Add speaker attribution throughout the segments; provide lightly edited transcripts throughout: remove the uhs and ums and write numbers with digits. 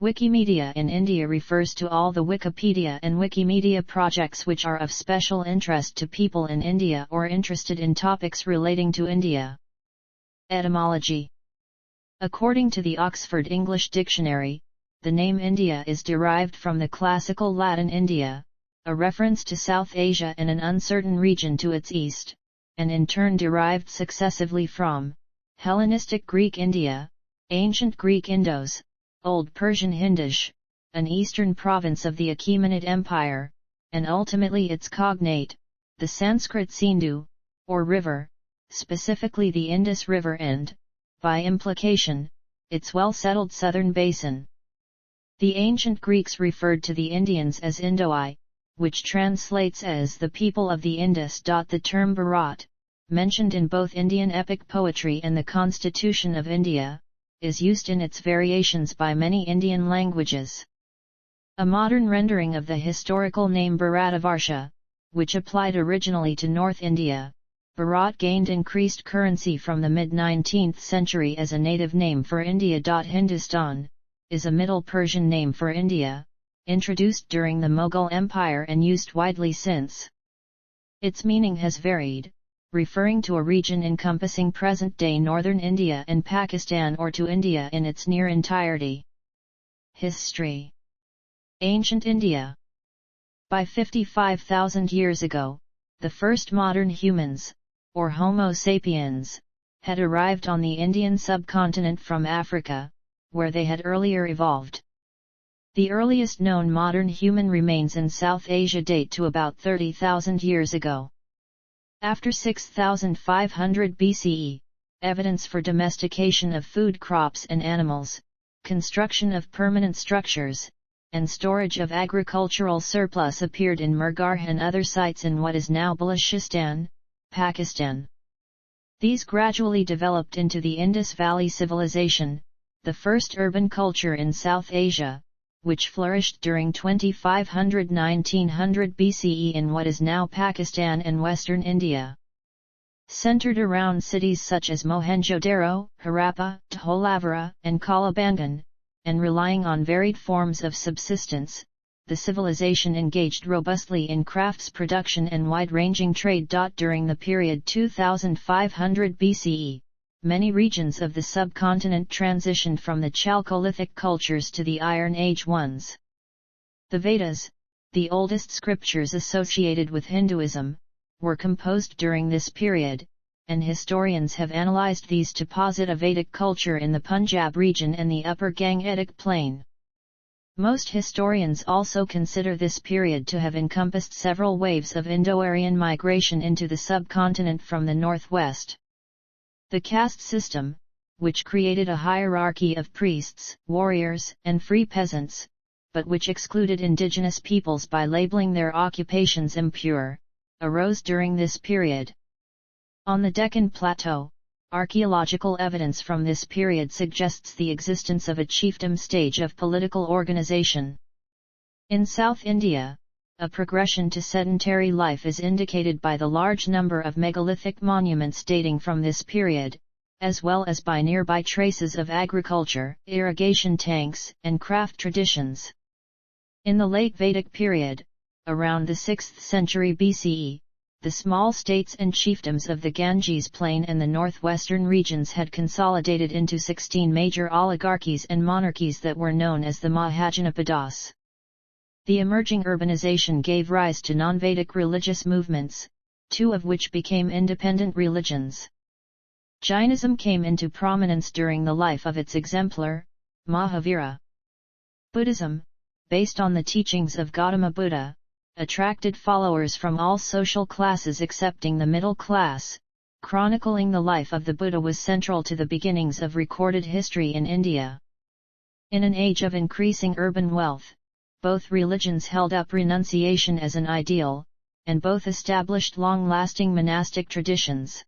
Speaker 1: Wikimedia in India refers to all the Wikipedia and Wikimedia projects which are of special interest to people in India or interested in topics relating to India. Etymology. According to the Oxford English Dictionary, the name India is derived from the classical Latin India, a reference to South Asia and an uncertain region to its east, and in turn derived successively from Hellenistic Greek India, Ancient Greek Indos, Old Persian Hindish, an eastern province of the Achaemenid Empire, and ultimately its cognate, the Sanskrit Sindhu, or river, specifically the Indus River and, by implication, its well-settled southern basin. The ancient Greeks referred to the Indians as Indoi, which translates as the people of the Indus. The term Bharat, mentioned in both Indian epic poetry and the Constitution of India, is used in its variations by many Indian languages. A modern rendering of the historical name Bharatavarsha, which applied originally to North India, Bharat gained increased currency from the mid-19th century as a native name for India. Hindustan is a Middle Persian name for India, introduced during the Mughal Empire and used widely since. Its meaning has varied, referring to a region encompassing present-day northern India and Pakistan or to India in its near entirety. History. Ancient India. By 55,000 years ago, the first modern humans, or Homo sapiens, had arrived on the Indian subcontinent from Africa, where they had earlier evolved. The earliest known modern human remains in South Asia date to about 30,000 years ago. After 6500 BCE, evidence for domestication of food crops and animals, construction of permanent structures, and storage of agricultural surplus appeared in Mehrgarh and other sites in what is now Balochistan, Pakistan. These gradually developed into the Indus Valley Civilization, the first urban culture in South Asia, which flourished during 2500–1900 BCE in what is now Pakistan and western India. Centered around cities such as Mohenjo-daro, Harappa, Dholavira, and Kalibangan, and relying on varied forms of subsistence, the civilization engaged robustly in crafts production and wide-ranging trade. During the period 2500 BCE, many regions of the subcontinent transitioned from the Chalcolithic cultures to the Iron Age ones. The Vedas, the oldest scriptures associated with Hinduism, were composed during this period, and historians have analyzed these to posit a Vedic culture in the Punjab region and the Upper Gangetic Plain. Most historians also consider this period to have encompassed several waves of Indo-Aryan migration into the subcontinent from the northwest. The caste system, which created a hierarchy of priests, warriors, and free peasants, but which excluded indigenous peoples by labeling their occupations impure, arose during this period. On the Deccan Plateau, archaeological evidence from this period suggests the existence of a chiefdom stage of political organization. In South India, a progression to sedentary life is indicated by the large number of megalithic monuments dating from this period, as well as by nearby traces of agriculture, irrigation tanks, and craft traditions. In the late Vedic period, around the 6th century BCE, the small states and chiefdoms of the Ganges Plain and the northwestern regions had consolidated into 16 major oligarchies and monarchies that were known as the Mahajanapadas. The emerging urbanization gave rise to non-Vedic religious movements, two of which became independent religions. Jainism came into prominence during the life of its exemplar, Mahavira. Buddhism, based on the teachings of Gautama Buddha, attracted followers from all social classes excepting the middle class. Chronicling the life of the Buddha was central to the beginnings of recorded history in India. In an age of increasing urban wealth, both religions held up renunciation as an ideal, and both established long-lasting monastic traditions.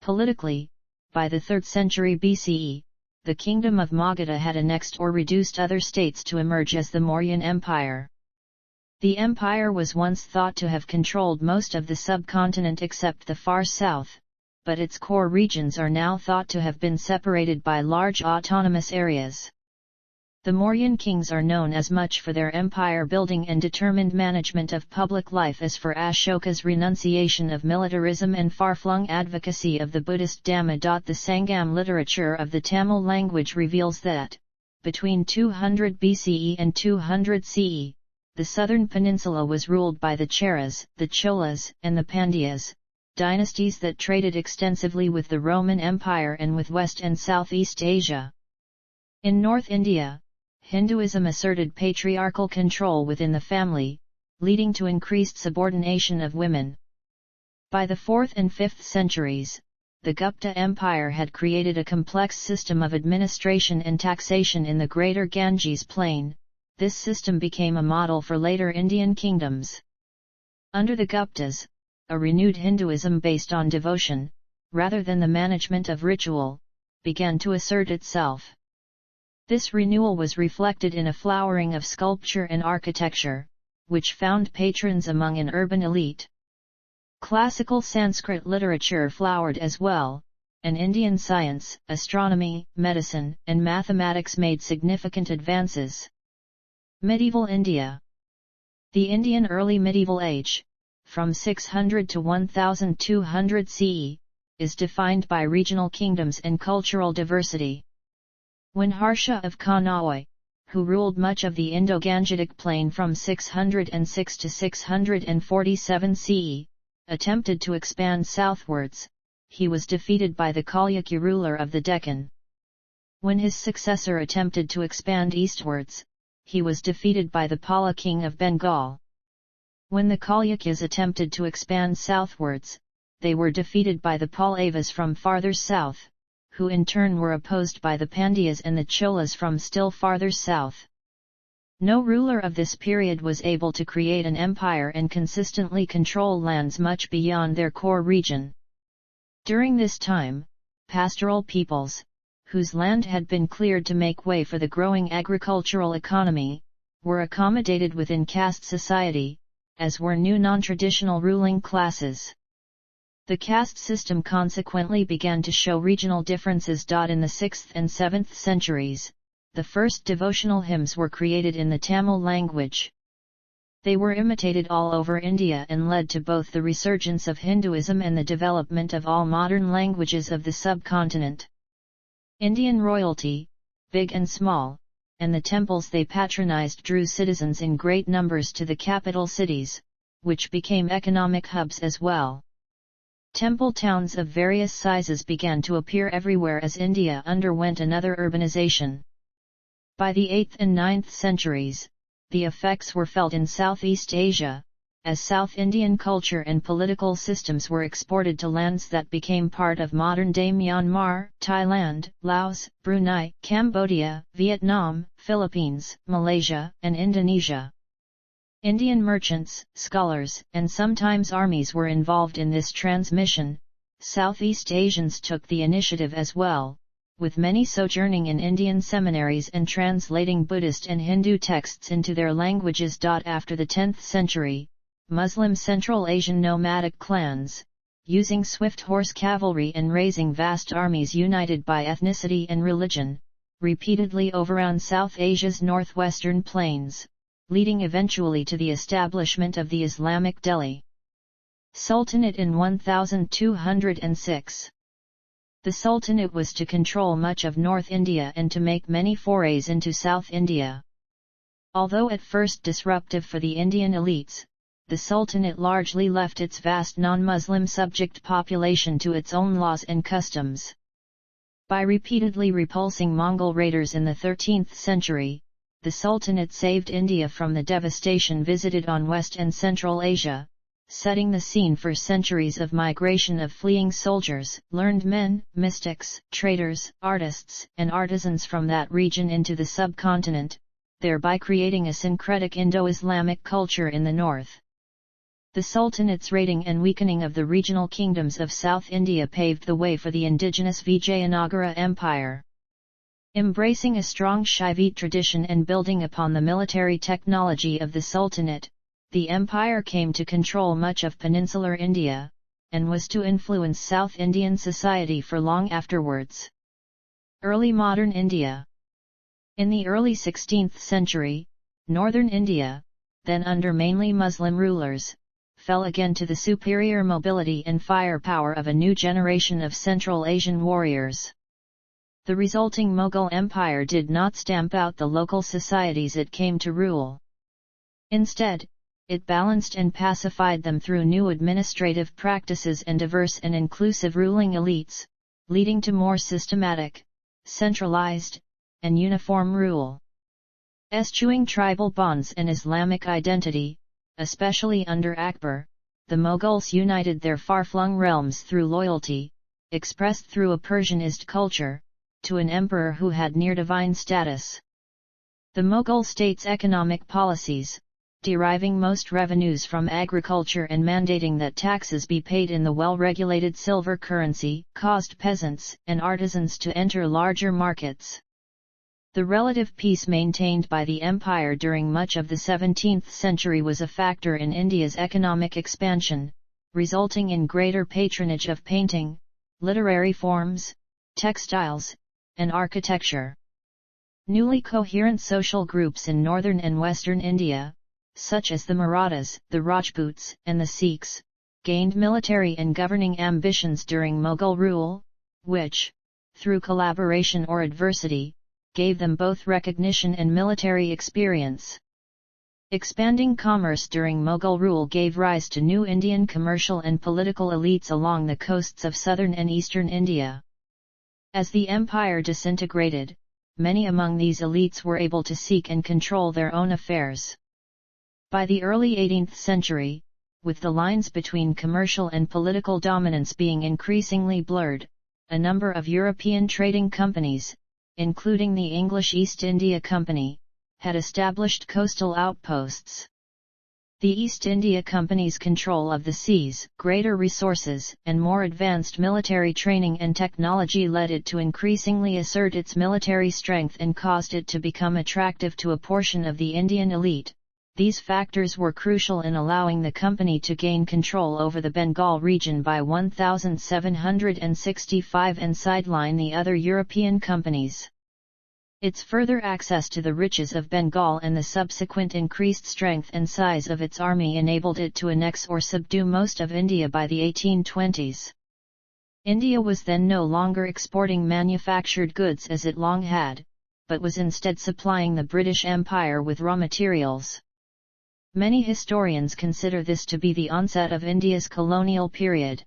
Speaker 1: Politically, by the 3rd century BCE, the kingdom of Magadha had annexed or reduced other states to emerge as the Mauryan Empire. The empire was once thought to have controlled most of the subcontinent except the far south, but its core regions are now thought to have been separated by large autonomous areas. The Mauryan kings are known as much for their empire-building and determined management of public life as for Ashoka's renunciation of militarism and far-flung advocacy of the Buddhist Dhamma. The Sangam literature of the Tamil language reveals that, between 200 BCE and 200 CE, the southern peninsula was ruled by the Cheras, the Cholas, and the Pandyas, dynasties that traded extensively with the Roman Empire and with West and Southeast Asia. In North India, Hinduism asserted patriarchal control within the family, leading to increased subordination of women. By the 4th and 5th centuries, the Gupta Empire had created a complex system of administration and taxation in the greater Ganges plain. This system became a model for later Indian kingdoms. Under the Guptas, a renewed Hinduism based on devotion, rather than the management of ritual, began to assert itself. This renewal was reflected in a flowering of sculpture and architecture, which found patrons among an urban elite. Classical Sanskrit literature flowered as well, and Indian science, astronomy, medicine, and mathematics made significant advances. Medieval India. The Indian early medieval age, from 600 to 1200 CE, is defined by regional kingdoms and cultural diversity. When Harsha of Kanauj, who ruled much of the Indo-Gangetic plain from 606 to 647 CE, attempted to expand southwards, he was defeated by the Chalukya ruler of the Deccan. When his successor attempted to expand eastwards, he was defeated by the Pala king of Bengal. When the Chalukyas attempted to expand southwards, they were defeated by the Pallavas from farther south, who in turn were opposed by the Pandyas and the Cholas from still farther south. No ruler of this period was able to create an empire and consistently control lands much beyond their core region. During this time, pastoral peoples, whose land had been cleared to make way for the growing agricultural economy, were accommodated within caste society, as were new non-traditional ruling classes. The caste system consequently began to show regional differences. In the 6th and 7th centuries, the first devotional hymns were created in the Tamil language. They were imitated all over India and led to both the resurgence of Hinduism and the development of all modern languages of the subcontinent. Indian royalty, big and small, and the temples they patronized drew citizens in great numbers to the capital cities, which became economic hubs as well. Temple towns of various sizes began to appear everywhere as India underwent another urbanization. By the 8th and 9th centuries, the effects were felt in Southeast Asia, as South Indian culture and political systems were exported to lands that became part of modern-day Myanmar, Thailand, Laos, Brunei, Cambodia, Vietnam, Philippines, Malaysia, and Indonesia. Indian merchants, scholars, and sometimes armies were involved in this transmission. Southeast Asians took the initiative as well, with many sojourning in Indian seminaries and translating Buddhist and Hindu texts into their languages. After the 10th century, Muslim Central Asian nomadic clans, using swift horse cavalry and raising vast armies united by ethnicity and religion, repeatedly overran South Asia's northwestern plains, leading eventually to the establishment of the Islamic Delhi Sultanate in 1206. The Sultanate was to control much of North India and to make many forays into South India. Although at first disruptive for the Indian elites, the Sultanate largely left its vast non-Muslim subject population to its own laws and customs. By repeatedly repulsing Mongol raiders in the 13th century, the Sultanate saved India from the devastation visited on West and Central Asia, setting the scene for centuries of migration of fleeing soldiers, learned men, mystics, traders, artists, and artisans from that region into the subcontinent, thereby creating a syncretic Indo-Islamic culture in the north. The Sultanate's raiding and weakening of the regional kingdoms of South India paved the way for the indigenous Vijayanagara Empire. Embracing a strong Shaivite tradition and building upon the military technology of the Sultanate, the empire came to control much of peninsular India, and was to influence South Indian society for long afterwards. Early modern India. In the early 16th century, northern India, then under mainly Muslim rulers, fell again to the superior mobility and firepower of a new generation of Central Asian warriors. The resulting Mughal Empire did not stamp out the local societies it came to rule. Instead, it balanced and pacified them through new administrative practices and diverse and inclusive ruling elites, leading to more systematic, centralized, and uniform rule. Eschewing tribal bonds and Islamic identity, especially under Akbar, the Mughals united their far-flung realms through loyalty, expressed through a Persianized culture, to an emperor who had near-divine status. The Mughal state's economic policies, deriving most revenues from agriculture and mandating that taxes be paid in the well-regulated silver currency, caused peasants and artisans to enter larger markets. The relative peace maintained by the empire during much of the 17th century was a factor in India's economic expansion, resulting in greater patronage of painting, literary forms, textiles, and architecture. Newly coherent social groups in northern and western India, such as the Marathas, the Rajputs, and the Sikhs, gained military and governing ambitions during Mughal rule, which, through collaboration or adversity, gave them both recognition and military experience. Expanding commerce during Mughal rule gave rise to new Indian commercial and political elites along the coasts of southern and eastern India. As the empire disintegrated, many among these elites were able to seek and control their own affairs. By the early 18th century, with the lines between commercial and political dominance being increasingly blurred, a number of European trading companies, including the English East India Company, had established coastal outposts. The East India Company's control of the seas, greater resources, and more advanced military training and technology led it to increasingly assert its military strength and caused it to become attractive to a portion of the Indian elite. These factors were crucial in allowing the company to gain control over the Bengal region by 1765 and sideline the other European companies. Its further access to the riches of Bengal and the subsequent increased strength and size of its army enabled it to annex or subdue most of India by the 1820s. India was then no longer exporting manufactured goods as it long had, but was instead supplying the British Empire with raw materials. Many historians consider this to be the onset of India's colonial period.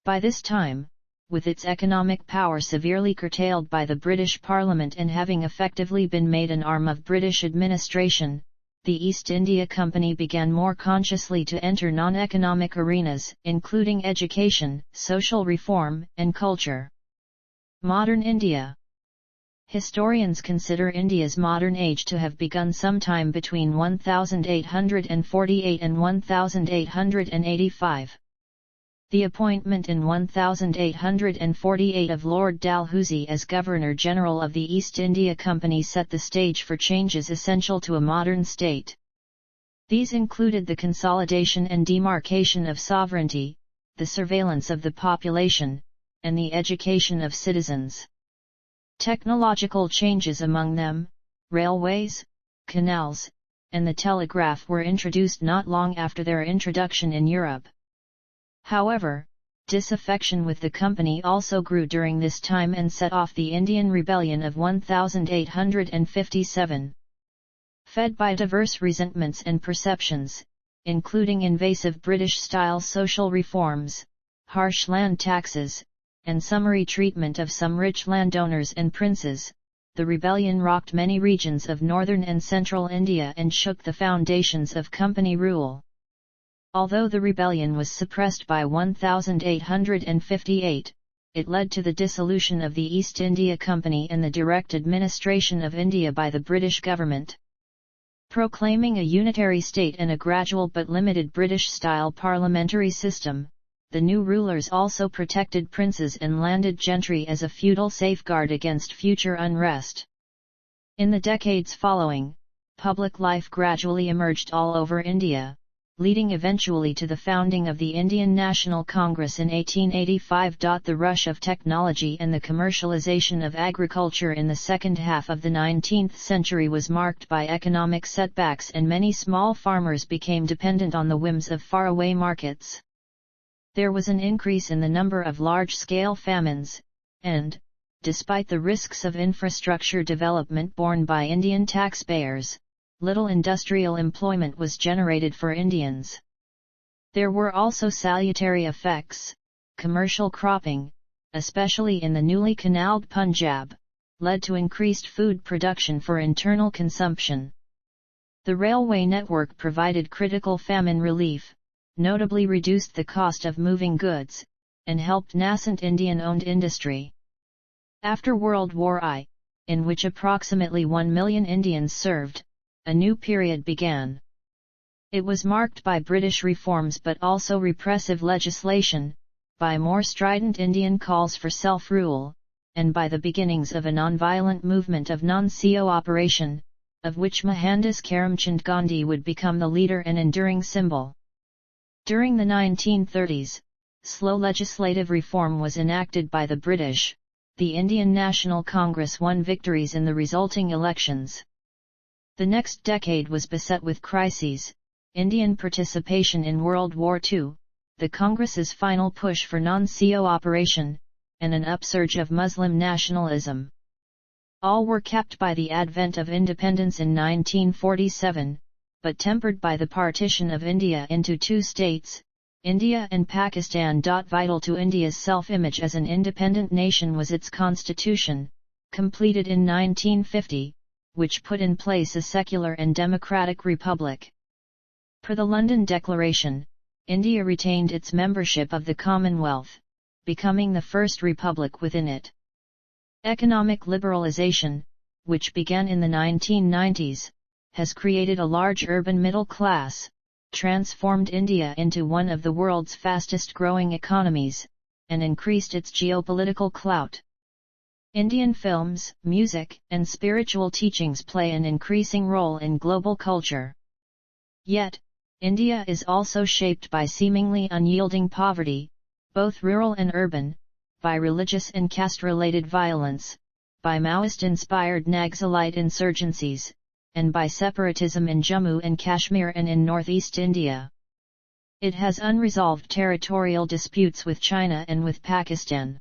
Speaker 1: By this time, with its economic power severely curtailed by the British Parliament and having effectively been made an arm of British administration, the East India Company began more consciously to enter non-economic arenas, including education, social reform, and culture. Modern India. Historians consider India's modern age to have begun sometime between 1848 and 1885. The appointment in 1848 of Lord Dalhousie as Governor-General of the East India Company set the stage for changes essential to a modern state. These included the consolidation and demarcation of sovereignty, the surveillance of the population, and the education of citizens. Technological changes among them, railways, canals, and the telegraph were introduced not long after their introduction in Europe. However, disaffection with the company also grew during this time and set off the Indian Rebellion of 1857. Fed by diverse resentments and perceptions, including invasive British-style social reforms, harsh land taxes, and summary treatment of some rich landowners and princes, the rebellion rocked many regions of northern and central India and shook the foundations of company rule. Although the rebellion was suppressed by 1858, it led to the dissolution of the East India Company and the direct administration of India by the British government. Proclaiming a unitary state and a gradual but limited British-style parliamentary system, the new rulers also protected princes and landed gentry as a feudal safeguard against future unrest. In the decades following, public life gradually emerged all over India, leading eventually to the founding of the Indian National Congress in 1885. The rush of technology and the commercialization of agriculture in the second half of the 19th century was marked by economic setbacks, and many small farmers became dependent on the whims of faraway markets. There was an increase in the number of large-scale famines, and, despite the risks of infrastructure development borne by Indian taxpayers, little industrial employment was generated for Indians. There were also salutary effects. Commercial cropping, especially in the newly canaled Punjab, led to increased food production for internal consumption. The railway network provided critical famine relief, notably reduced the cost of moving goods, and helped nascent Indian-owned industry. After World War I, in which approximately 1 million Indians served, a new period began. It was marked by British reforms but also repressive legislation, by more strident Indian calls for self-rule, and by the beginnings of a non-violent movement of non-cooperation, of which Mohandas Karamchand Gandhi would become the leader and enduring symbol. During the 1930s, slow legislative reform was enacted by the British. The Indian National Congress won victories in the resulting elections. The next decade was beset with crises: Indian participation in World War II, the Congress's final push for non-cooperation, and an upsurge of Muslim nationalism. All were capped by the advent of independence in 1947, but tempered by the partition of India into two states, India and Pakistan. Vital to India's self-image as an independent nation was its constitution, completed in 1950, which put in place a secular and democratic republic. Per the London Declaration, India retained its membership of the Commonwealth, becoming the first republic within it. Economic liberalization, which began in the 1990s, has created a large urban middle class, transformed India into one of the world's fastest-growing economies, and increased its geopolitical clout. Indian films, music, and spiritual teachings play an increasing role in global culture. Yet, India is also shaped by seemingly unyielding poverty, both rural and urban, by religious and caste-related violence, by Maoist-inspired Naxalite insurgencies, and by separatism in Jammu and Kashmir and in northeast India. It has unresolved territorial disputes with China and with Pakistan.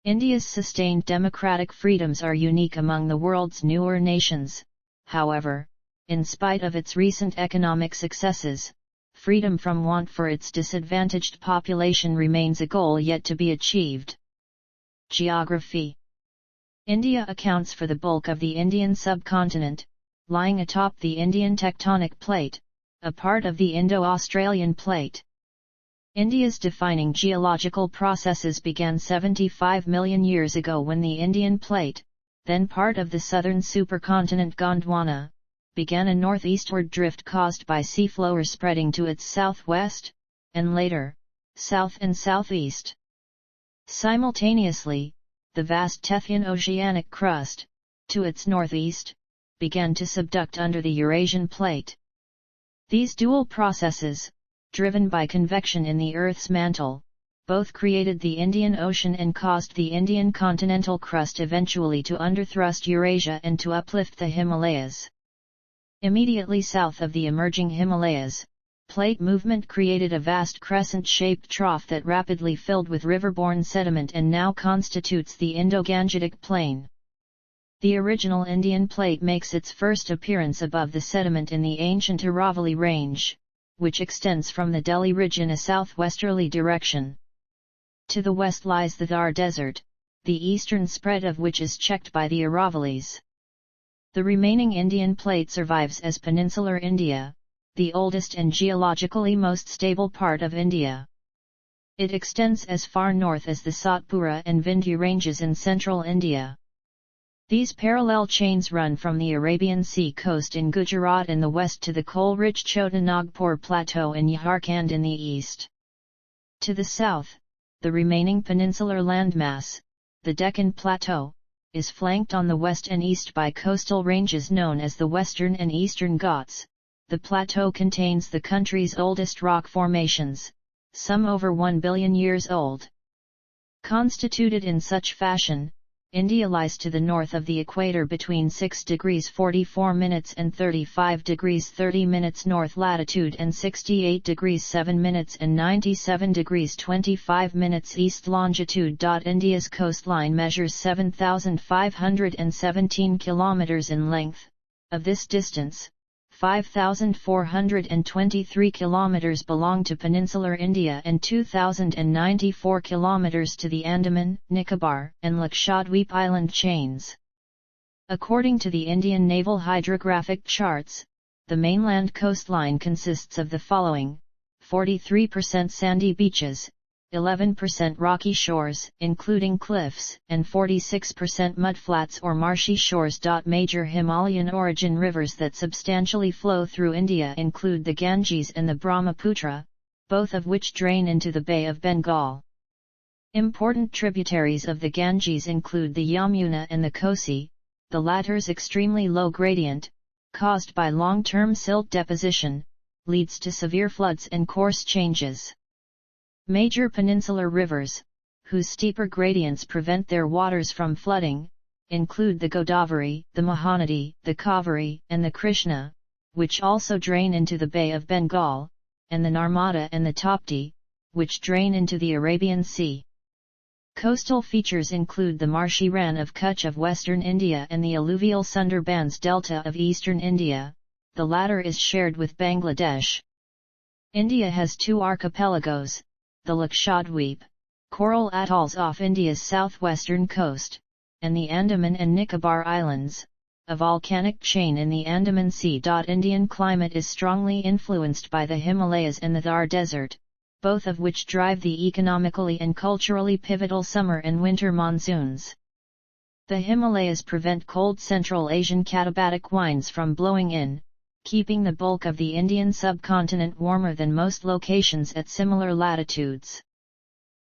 Speaker 1: India's sustained democratic freedoms are unique among the world's newer nations. However, in spite of its recent economic successes, freedom from want for its disadvantaged population remains a goal yet to be achieved. Geography. India accounts for the bulk of the Indian subcontinent, lying atop the Indian tectonic plate, a part of the Indo-Australian plate. India's defining geological processes began 75 million years ago when the Indian plate, then part of the southern supercontinent Gondwana, began a northeastward drift caused by seafloor spreading to its southwest, and later, south and southeast. Simultaneously, the vast Tethyan oceanic crust, to its northeast, began to subduct under the Eurasian plate. These dual processes, driven by convection in the Earth's mantle, both created the Indian Ocean and caused the Indian continental crust eventually to underthrust Eurasia and to uplift the Himalayas. Immediately south of the emerging Himalayas, plate movement created a vast crescent-shaped trough that rapidly filled with riverborne sediment and now constitutes the Indo-Gangetic Plain. The original Indian plate makes its first appearance above the sediment in the ancient Aravalli Range, which extends from the Delhi Ridge in a southwesterly direction. To the west lies the Thar Desert, the eastern spread of which is checked by the Aravallis. The remaining Indian plate survives as peninsular India, the oldest and geologically most stable part of India. It extends as far north as the Satpura and Vindhya ranges in central India. These parallel chains run from the Arabian Sea coast in Gujarat in the west to the coal-rich Chota Nagpur Plateau in Jharkhand in the east. To the south, the remaining peninsular landmass, the Deccan Plateau, is flanked on the west and east by coastal ranges known as the Western and Eastern Ghats, The plateau contains the country's oldest rock formations, some over 1 billion years old. Constituted in such fashion, India lies to the north of the equator between 6 degrees 44 minutes and 35 degrees 30 minutes north latitude and 68 degrees 7 minutes and 97 degrees 25 minutes east longitude. India's coastline measures 7,517 kilometers in length. Of this distance, 5,423 kilometers belong to peninsular India and 2,094 kilometers to the Andaman, Nicobar, and Lakshadweep island chains. According to the Indian Naval Hydrographic Charts, the mainland coastline consists of the following: 43% sandy beaches, 11% rocky shores, including cliffs, and 46% mudflats or marshy shores. Major Himalayan origin rivers that substantially flow through India include the Ganges and the Brahmaputra, both of which drain into the Bay of Bengal. Important tributaries of the Ganges include the Yamuna and the Kosi, the latter's extremely low gradient, caused by long-term silt deposition, leads to severe floods and course changes. Major peninsular rivers, whose steeper gradients prevent their waters from flooding, include the Godavari, the Mahanadi, the Kaveri, and the Krishna, which also drain into the Bay of Bengal, and the Narmada and the Tapti, which drain into the Arabian Sea. Coastal features include the marshy Rann of Kutch of western India and the alluvial Sundarbans Delta of eastern India, the latter is shared with Bangladesh. India has two archipelagos, the Lakshadweep, coral atolls off India's southwestern coast, and the Andaman and Nicobar Islands, a volcanic chain in the Andaman Sea. Indian climate is strongly influenced by the Himalayas and the Thar Desert, both of which drive the economically and culturally pivotal summer and winter monsoons. The Himalayas prevent cold Central Asian katabatic winds from blowing in, keeping the bulk of the Indian subcontinent warmer than most locations at similar latitudes.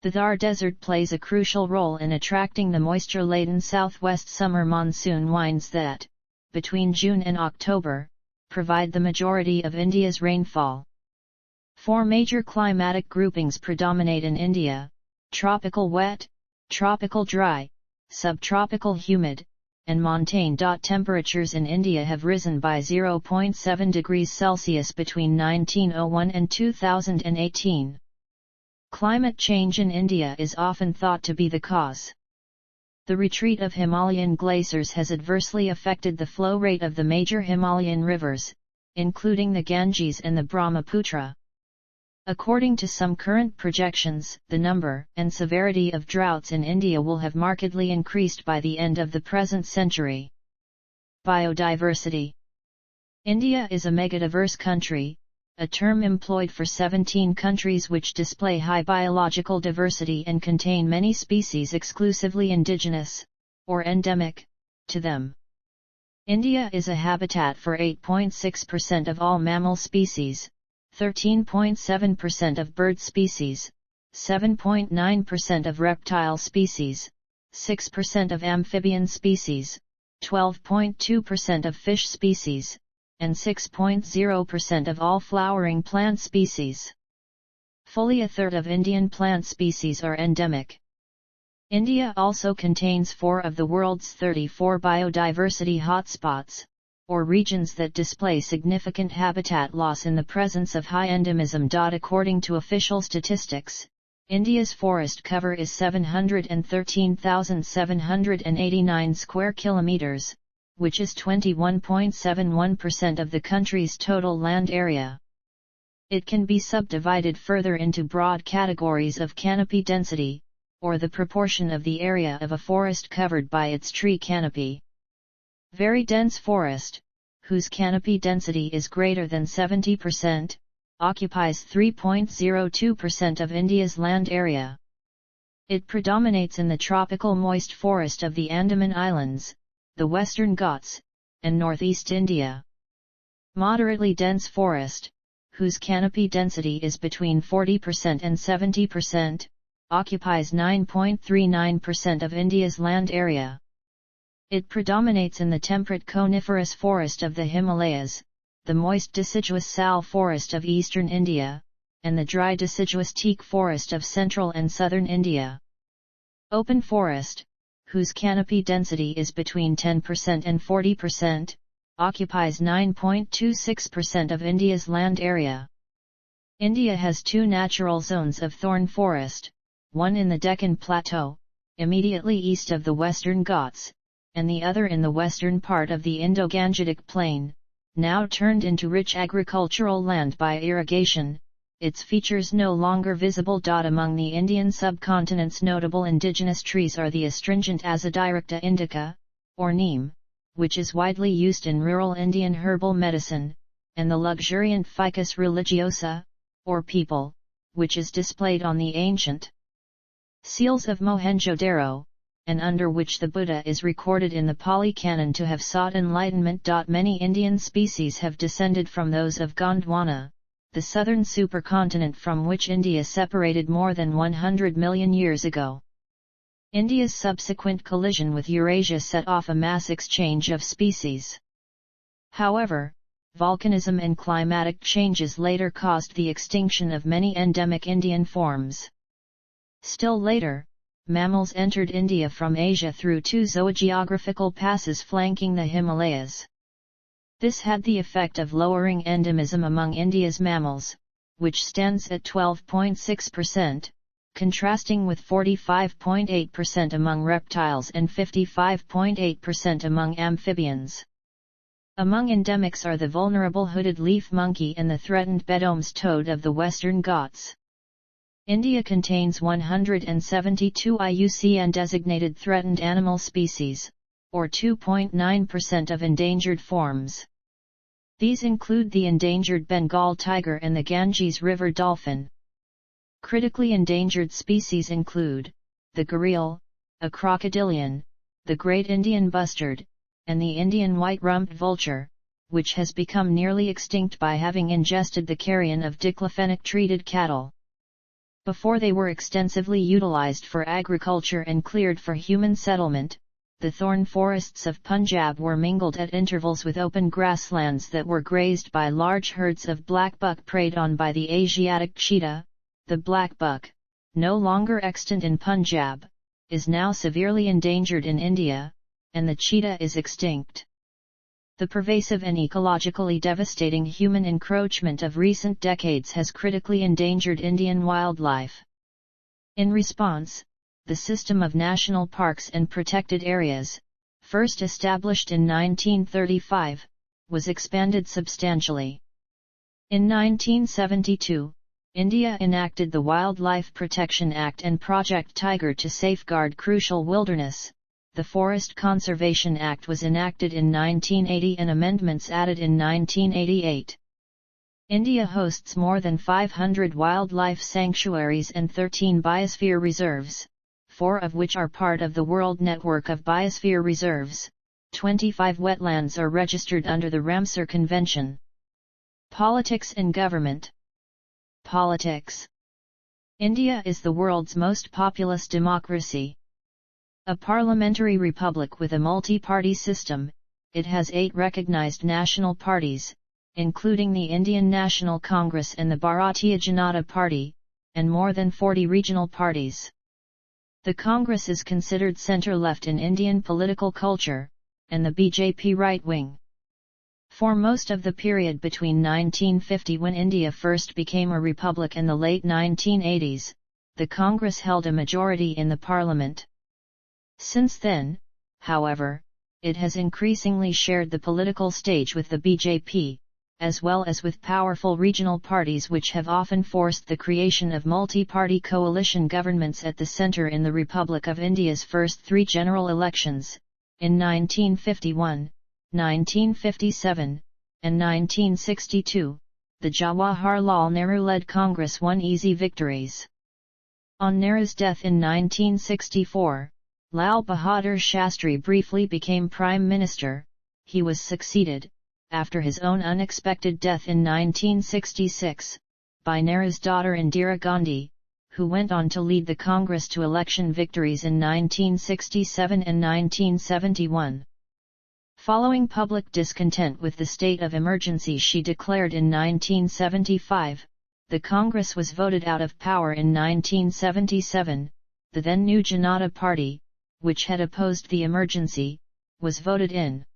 Speaker 1: The Thar Desert plays a crucial role in attracting the moisture-laden southwest summer monsoon winds that, between June and October, provide the majority of India's rainfall. Four major climatic groupings predominate in India: tropical wet, tropical dry, subtropical humid, and montane. Temperatures in India have risen by 0.7 degrees Celsius between 1901 and 2018. Climate change in India is often thought to be the cause. The retreat of Himalayan glaciers has adversely affected the flow rate of the major Himalayan rivers, including the Ganges and the Brahmaputra. According to some current projections, the number and severity of droughts in India will have markedly increased by the end of the present century. Biodiversity. India is a megadiverse country, a term employed for 17 countries which display high biological diversity and contain many species exclusively indigenous, or endemic, to them. India is a habitat for 8.6% of all mammal species, 13.7% of bird species, 7.9% of reptile species, 6% of amphibian species, 12.2% of fish species, and 6.0% of all flowering plant species. Fully a third of Indian plant species are endemic. India also contains 4 of the world's 34 biodiversity hotspots, or regions that display significant habitat loss in the presence of high endemism. According to official statistics, India's forest cover is 713,789 square kilometers, which is 21.71% of the country's total land area. It can be subdivided further into broad categories of canopy density, or the proportion of the area of a forest covered by its tree canopy. Very dense forest, whose canopy density is greater than 70%, occupies 3.02% of India's land area. It predominates in the tropical moist forest of the Andaman Islands, the Western Ghats, and northeast India. Moderately dense forest, whose canopy density is between 40% and 70%, occupies 9.39% of India's land area. It predominates in the temperate coniferous forest of the Himalayas, the moist deciduous sal forest of eastern India, and the dry deciduous teak forest of central and southern India. Open forest, whose canopy density is between 10% and 40%, occupies 9.26% of India's land area. India has two natural zones of thorn forest, one in the Deccan Plateau, immediately east of the Western Ghats, and the other in the western part of the Indo-Gangetic Plain, now turned into rich agricultural land by irrigation, its features no longer visible. Among the Indian subcontinent's notable indigenous trees are the astringent Azadirachta indica, or neem, which is widely used in rural Indian herbal medicine, and the luxuriant Ficus religiosa, or peepal, which is displayed on the ancient seals of Mohenjo-daro, and under which the Buddha is recorded in the Pali Canon to have sought enlightenment. Many Indian species have descended from those of Gondwana, the southern supercontinent from which India separated more than 100 million years ago. India's subsequent collision with Eurasia set off a mass exchange of species. However, volcanism and climatic changes later caused the extinction of many endemic Indian forms. Still later, mammals entered India from Asia through two zoogeographical passes flanking the Himalayas. This had the effect of lowering endemism among India's mammals, which stands at 12.6%, contrasting with 45.8% among reptiles and 55.8% among amphibians. Among endemics are the vulnerable hooded leaf monkey and the threatened Bedome's toad of the Western Ghats. India contains 172 IUCN designated threatened animal species, or 2.9% of endangered forms. These include the endangered Bengal tiger and the Ganges river dolphin. Critically endangered species include the gharial, a crocodilian, the great Indian bustard, and the Indian white-rumped vulture, which has become nearly extinct by having ingested the carrion of diclofenac-treated cattle. Before they were extensively utilized for agriculture and cleared for human settlement, the thorn forests of Punjab were mingled at intervals with open grasslands that were grazed by large herds of black buck preyed on by the Asiatic cheetah. The black buck, no longer extant in Punjab, is now severely endangered in India, and the cheetah is extinct. The pervasive and ecologically devastating human encroachment of recent decades has critically endangered Indian wildlife. In response, the system of national parks and protected areas, first established in 1935, was expanded substantially. In 1972, India enacted the Wildlife Protection Act and Project Tiger to safeguard crucial wilderness. The Forest Conservation Act was enacted in 1980 and amendments added in 1988. India hosts more than 500 wildlife sanctuaries and 13 biosphere reserves, 4 of which are part of the World Network of Biosphere Reserves. 25 wetlands are registered under the Ramsar Convention. Politics and government. Politics. India is the world's most populous democracy. A parliamentary republic with a multi-party system, it has 8 recognized national parties, including the Indian National Congress and the Bharatiya Janata Party, and more than 40 regional parties. The Congress is considered centre-left in Indian political culture, and the BJP right-wing. For most of the period between 1950, when India first became a republic, and the late 1980s, the Congress held a majority in the parliament. Since then, however, it has increasingly shared the political stage with the BJP, as well as with powerful regional parties which have often forced the creation of multi-party coalition governments at the centre. In the Republic of India's first 3 general elections, in 1951, 1957, and 1962, the Jawaharlal Nehru-led Congress won easy victories. On Nehru's death in 1964, Lal Bahadur Shastri briefly became Prime Minister. He was succeeded, after his own unexpected death in 1966, by Nehru's daughter Indira Gandhi, who went on to lead the Congress to election victories in 1967 and 1971. Following public discontent with the state of emergency she declared in 1975, the Congress was voted out of power in 1977. The then new Janata Party, which had opposed the emergency, was voted in.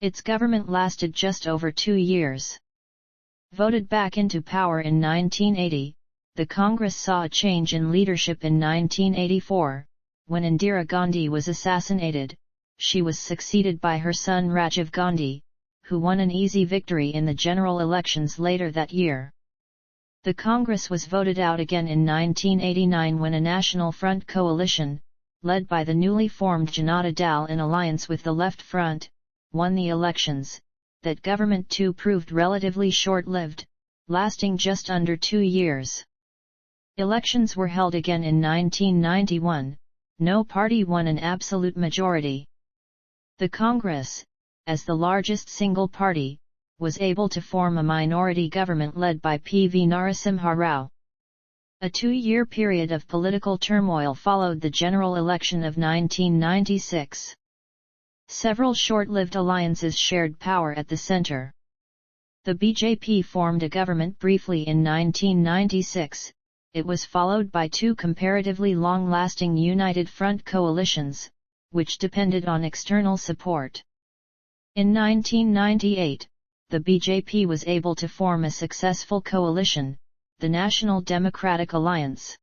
Speaker 1: Its government lasted just over 2 years. Voted back into power in 1980, the Congress saw a change in leadership in 1984, when Indira Gandhi was assassinated. She was succeeded by her son Rajiv Gandhi, who won an easy victory in the general elections later that year. The Congress was voted out again in 1989 when a National Front coalition, led by the newly formed Janata Dal in alliance with the Left Front, won the elections. That government too proved relatively short-lived, lasting just under 2 years. Elections were held again in 1991, no party won an absolute majority. The Congress, as the largest single party, was able to form a minority government led by P.V. Narasimha Rao. A 2-year period of political turmoil followed the general election of 1996. Several short-lived alliances shared power at the center. The BJP formed a government briefly in 1996, it was followed by 2 comparatively long-lasting United Front coalitions, which depended on external support. In 1998, the BJP was able to form a successful coalition, the National Democratic Alliance.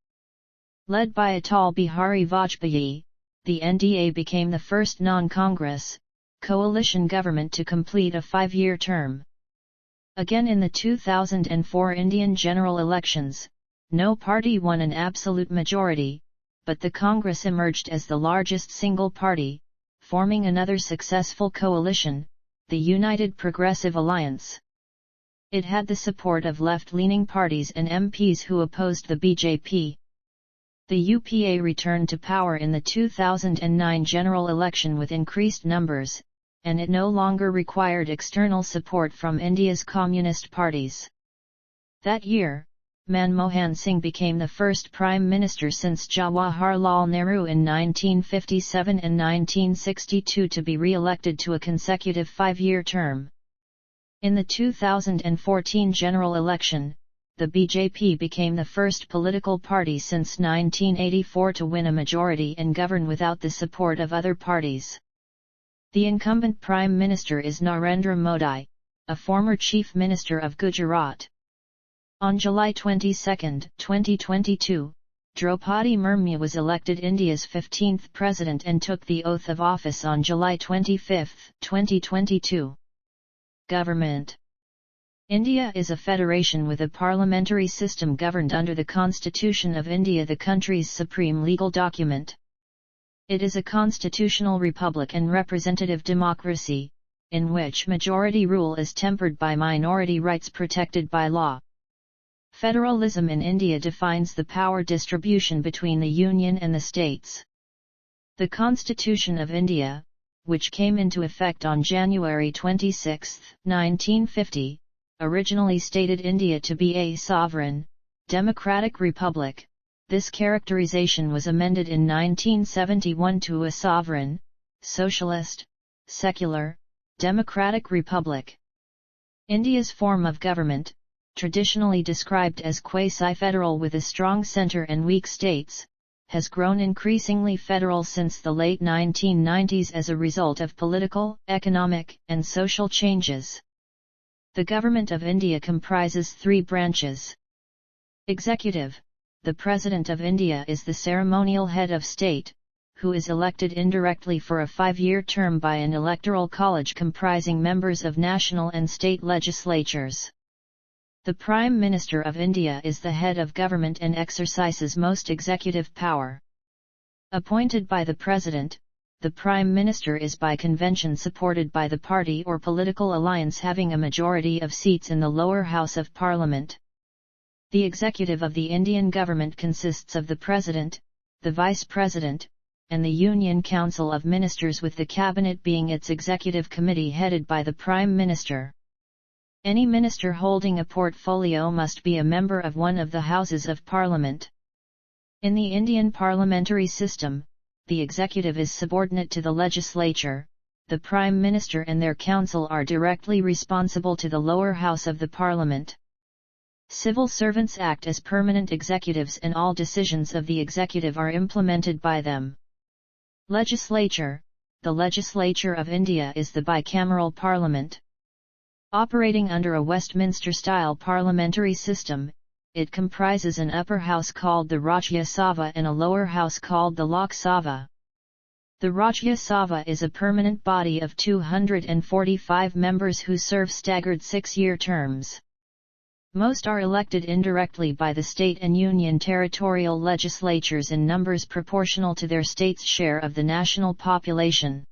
Speaker 1: Led by Atal Bihari Vajpayee, the NDA became the first non-Congress, coalition government to complete a 5-year term. Again in the 2004 Indian general elections, no party won an absolute majority, but the Congress emerged as the largest single party, forming another successful coalition, the United Progressive Alliance. It had the support of left-leaning parties and MPs who opposed the BJP. The UPA returned to power in the 2009 general election with increased numbers, and it no longer required external support from India's communist parties. That year, Manmohan Singh became the first Prime Minister since Jawaharlal Nehru in 1957 and 1962 to be re-elected to a consecutive 5-year term. In the 2014 general election, the BJP became the first political party since 1984 to win a majority and govern without the support of other parties. The incumbent Prime Minister is Narendra Modi, a former Chief Minister of Gujarat. On July 22, 2022, Draupadi Murmu was elected India's 15th President and took the oath of office on July 25, 2022. Government. India is a federation with a parliamentary system governed under the Constitution of India, the country's supreme legal document. It is a constitutional republic and representative democracy, in which majority rule is tempered by minority rights protected by law. Federalism in India defines the power distribution between the Union and the states. The Constitution of India, which came into effect on January 26, 1950, originally stated India to be a sovereign, democratic republic. This characterization was amended in 1971 to a sovereign, socialist, secular, democratic republic. India's form of government, traditionally described as quasi-federal with a strong centre and weak states, has grown increasingly federal since the late 1990s as a result of political, economic, and social changes. The Government of India comprises 3 branches. Executive. The President of India is the ceremonial head of state, who is elected indirectly for a 5-year term by an electoral college comprising members of national and state legislatures. The Prime Minister of India is the head of government and exercises most executive power. Appointed by the President, the Prime Minister is by convention supported by the party or political alliance having a majority of seats in the lower house of Parliament. The executive of the Indian government consists of the President, the Vice President, and the Union Council of Ministers, with the Cabinet being its executive committee headed by the Prime Minister. Any minister holding a portfolio must be a member of one of the Houses of Parliament. In the Indian parliamentary system, the executive is subordinate to the legislature, the Prime Minister and their council are directly responsible to the lower house of the Parliament. Civil servants act as permanent executives and all decisions of the executive are implemented by them. Legislature. The legislature of India is the bicameral parliament. Operating under a Westminster-style parliamentary system, it comprises an upper house called the Rajya Sabha and a lower house called the Lok Sabha. The Rajya Sabha is a permanent body of 245 members who serve staggered 6-year terms. Most are elected indirectly by the state and union territorial legislatures in numbers proportional to their state's share of the national population.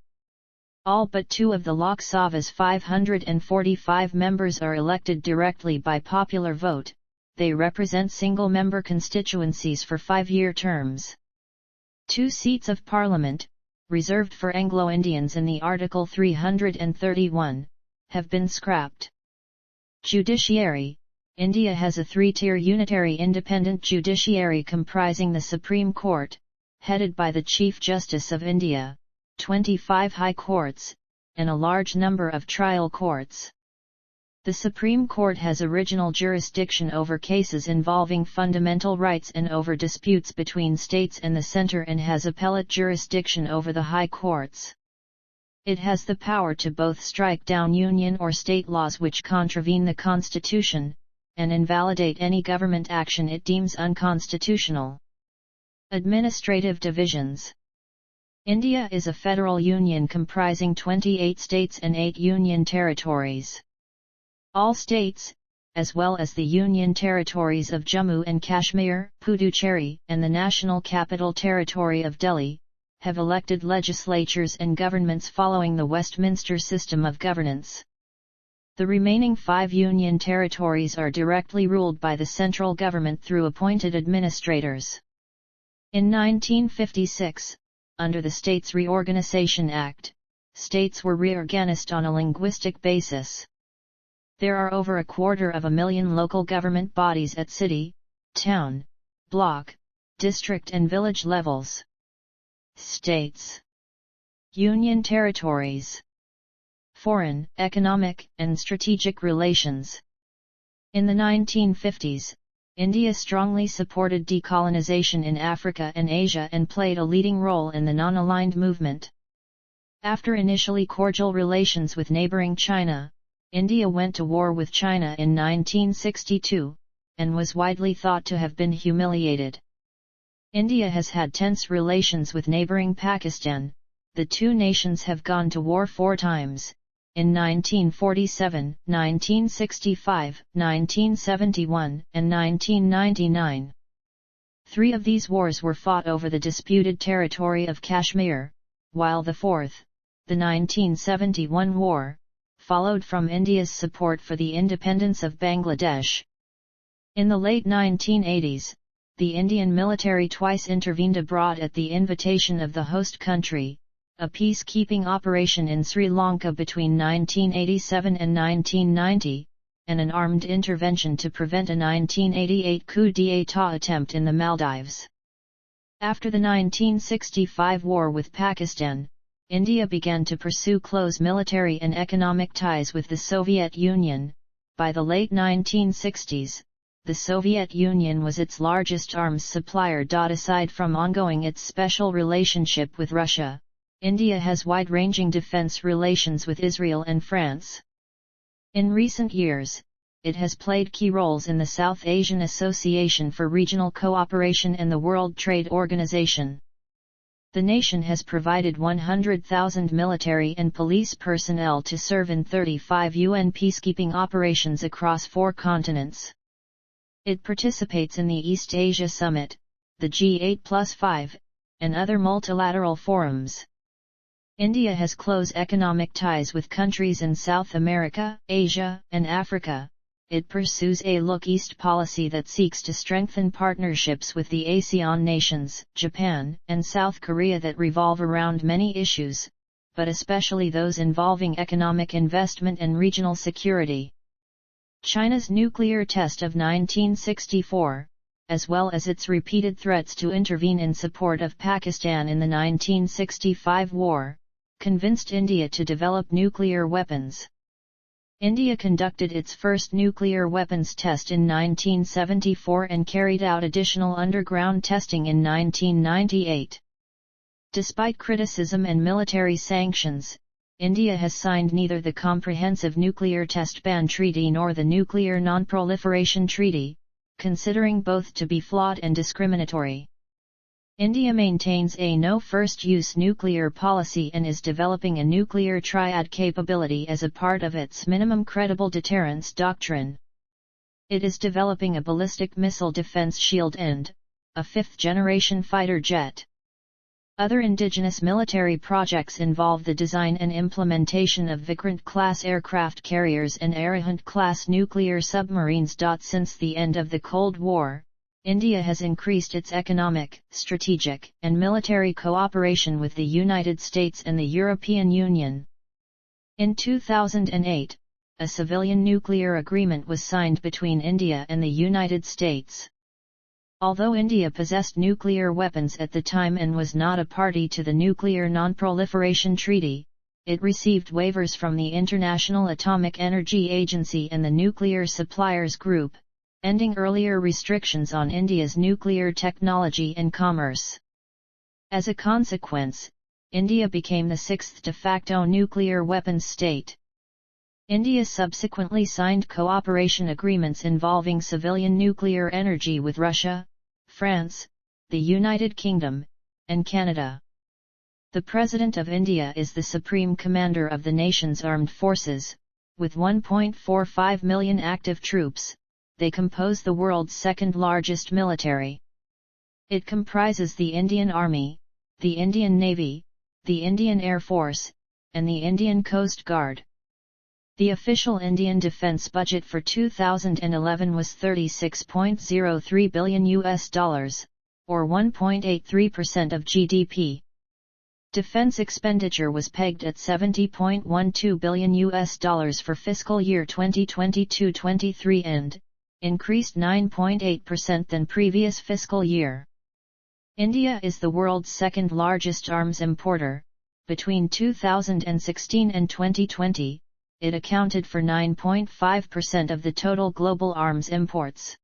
Speaker 1: All but 2 of the Lok Sabha's 545 members are elected directly by popular vote. They represent single-member constituencies for 5-year terms. 2 seats of parliament, reserved for Anglo-Indians in the Article 331, have been scrapped. Judiciary. India has a 3-tier unitary independent judiciary comprising the Supreme Court, headed by the Chief Justice of India, 25 high courts, and a large number of trial courts. The Supreme Court has original jurisdiction over cases involving fundamental rights and over disputes between states and the centre and has appellate jurisdiction over the high courts. It has the power to both strike down union or state laws which contravene the Constitution, and invalidate any government action it deems unconstitutional. Administrative divisions. India is a federal union comprising 28 states and 8 union territories. All states, as well as the union territories of Jammu and Kashmir, Puducherry, and the National Capital Territory of Delhi, have elected legislatures and governments following the Westminster system of governance. The remaining 5 union territories are directly ruled by the central government through appointed administrators. In 1956, under the States Reorganisation Act, states were reorganized on a linguistic basis. There are over 250,000 local government bodies at city, town, block, district and village levels. States. Union territories. Foreign, economic, and strategic relations. In the 1950s, India strongly supported decolonization in Africa and Asia and played a leading role in the non-aligned movement. After initially cordial relations with neighboring China, India went to war with China in 1962, and was widely thought to have been humiliated. India has had tense relations with neighboring Pakistan. The 2 nations have gone to war 4 times, in 1947, 1965, 1971, and 1999. 3 of these wars were fought over the disputed territory of Kashmir, while the 4th, the 1971 war, followed from India's support for the independence of Bangladesh. In the late 1980s, the Indian military twice intervened abroad at the invitation of the host country, a peacekeeping operation in Sri Lanka between 1987 and 1990, and an armed intervention to prevent a 1988 coup d'état attempt in the Maldives. After the 1965 war with Pakistan, India began to pursue close military and economic ties with the Soviet Union. By the late 1960s, the Soviet Union was its largest arms supplier. Aside from ongoing its special relationship with Russia, India has wide-ranging defense relations with Israel and France. In recent years, it has played key roles in the South Asian Association for Regional Cooperation and the World Trade Organization. The nation has provided 100,000 military and police personnel to serve in 35 UN peacekeeping operations across 4 continents. It participates in the East Asia Summit, the G8+5, and other multilateral forums. India has close economic ties with countries in South America, Asia, and Africa. It pursues a Look East policy that seeks to strengthen partnerships with the ASEAN nations, Japan, and South Korea that revolve around many issues, but especially those involving economic investment and regional security. China's nuclear test of 1964, as well as its repeated threats to intervene in support of Pakistan in the 1965 war, convinced India to develop nuclear weapons. India conducted its first nuclear weapons test in 1974 and carried out additional underground testing in 1998. Despite criticism and military sanctions, India has signed neither the Comprehensive Nuclear Test Ban Treaty nor the Nuclear Non-Proliferation Treaty, considering both to be flawed and discriminatory. India maintains a no-first-use nuclear policy and is developing a nuclear triad capability as a part of its minimum credible deterrence doctrine. It is developing a ballistic missile defense shield and a fifth-generation fighter jet. Other indigenous military projects involve the design and implementation of Vikrant-class aircraft carriers and Arihant-class nuclear submarines. Since the end of the Cold War, India has increased its economic, strategic, and military cooperation with the United States and the European Union. In 2008, a civilian nuclear agreement was signed between India and the United States. Although India possessed nuclear weapons at the time and was not a party to the Nuclear Non-Proliferation Treaty, it received waivers from the International Atomic Energy Agency and the Nuclear Suppliers Group, ending earlier restrictions on India's nuclear technology and commerce. As a consequence, India became the sixth de facto nuclear weapons state. India subsequently signed cooperation agreements involving civilian nuclear energy with Russia, France, the United Kingdom, and Canada. The President of India is the Supreme Commander of the nation's armed forces, with 1.45 million active troops. They compose the world's second-largest military. It comprises the Indian Army, the Indian Navy, the Indian Air Force, and the Indian Coast Guard. The official Indian defense budget for 2011 was $36.03 billion, or 1.83% of GDP. Defense expenditure was pegged at $70.12 billion for fiscal year 2022-23 and increased 9.8% than previous fiscal year. India is the world's second-largest arms importer. Between 2016 and 2020, it accounted for 9.5% of the total global arms imports.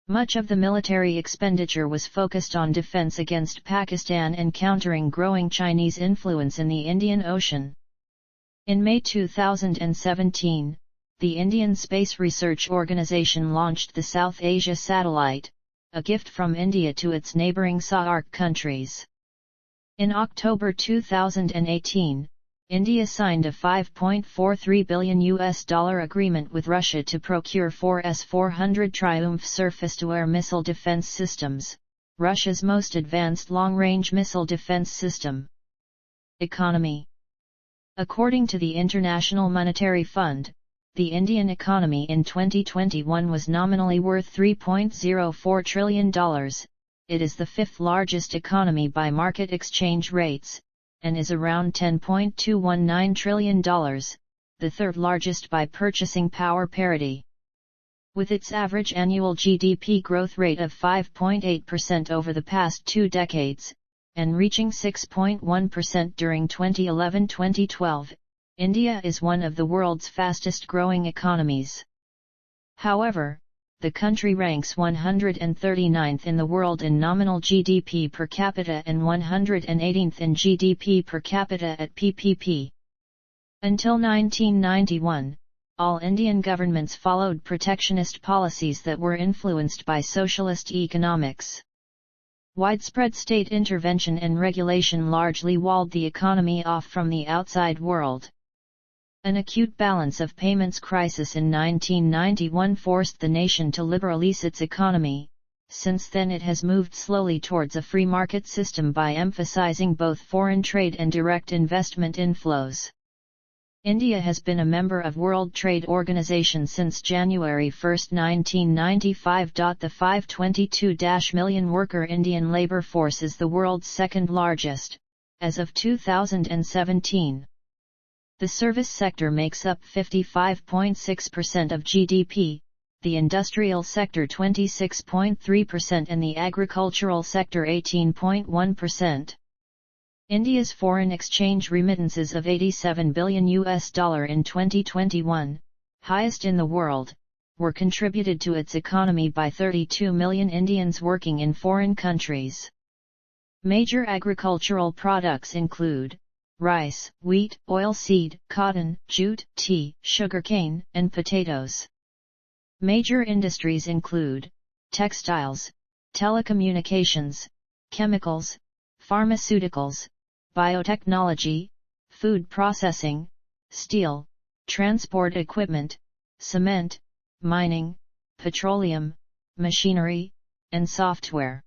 Speaker 1: Much of the military expenditure was focused on defense against Pakistan and countering growing Chinese influence in the Indian Ocean. In May 2017, the Indian Space Research Organisation launched the South Asia Satellite, a gift from India to its neighbouring SAARC countries. In October 2018, India signed a $5.43 billion agreement with Russia to procure 4 S-400 Triumph surface-to-air missile defense systems, Russia's most advanced long-range missile defense system. Economy. According to the International Monetary Fund, the Indian economy in 2021 was nominally worth $3.04 trillion. It is the fifth largest economy by market exchange rates, and is around $10.219 trillion, the third largest by purchasing power parity. With its average annual GDP growth rate of 5.8% over the past 2 decades, and reaching 6.1% during 2011-2012, India is one of the world's fastest-growing economies. However, the country ranks 139th in the world in nominal GDP per capita and 118th in GDP per capita at PPP. Until 1991, all Indian governments followed protectionist policies that were influenced by socialist economics. Widespread state intervention and regulation largely walled the economy off from the outside world. An acute balance of payments crisis in 1991 forced the nation to liberalize its economy. Since then it has moved slowly towards a free market system by emphasizing both foreign trade and direct investment inflows. India has been a member of World Trade Organization since January 1, 1995. The 522 million worker Indian labour force is the world's second largest, as of 2017. The service sector makes up 55.6% of GDP, the industrial sector 26.3% and the agricultural sector 18.1%. India's foreign exchange remittances of $87 billion in 2021, highest in the world, were contributed to its economy by 32 million Indians working in foreign countries. Major agricultural products include rice, wheat, oilseed, cotton, jute, tea, sugarcane, and potatoes. Major industries include textiles, telecommunications, chemicals, pharmaceuticals, biotechnology, food processing, steel, transport equipment, cement, mining, petroleum, machinery, and software.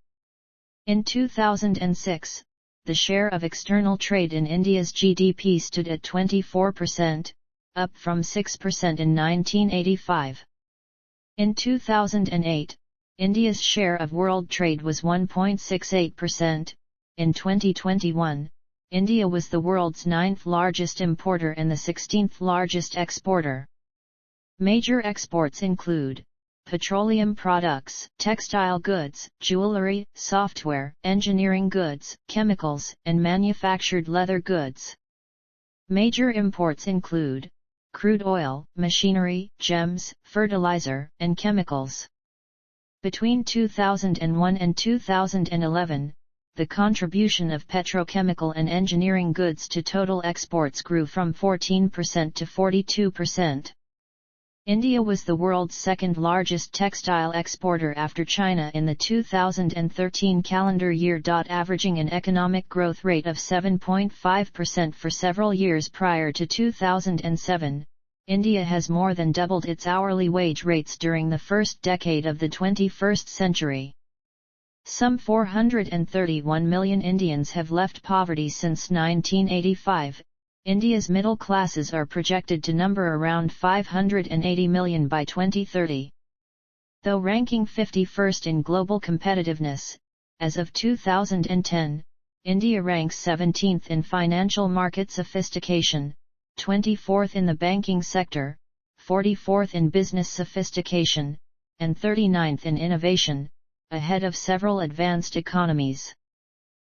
Speaker 1: In 2006, the share of external trade in India's GDP stood at 24%, up from 6% in 1985. In 2008, India's share of world trade was 1.68%. In 2021, India was the world's 9th largest importer and the 16th largest exporter. Major exports include petroleum products, textile goods, jewelry, software, engineering goods, chemicals, and manufactured leather goods. Major imports include crude oil, machinery, gems, fertilizer, and chemicals. Between 2001 and 2011, the contribution of petrochemical and engineering goods to total exports grew from 14% to 42%. India was the world's second largest textile exporter after China in the 2013 calendar year. Averaging an economic growth rate of 7.5% for several years prior to 2007, India has more than doubled its hourly wage rates during the first decade of the 21st century. Some 431 million Indians have left poverty since 1985. India's middle classes are projected to number around 580 million by 2030. Though ranking 51st in global competitiveness, as of 2010, India ranks 17th in financial market sophistication, 24th in the banking sector, 44th in business sophistication, and 39th in innovation, ahead of several advanced economies.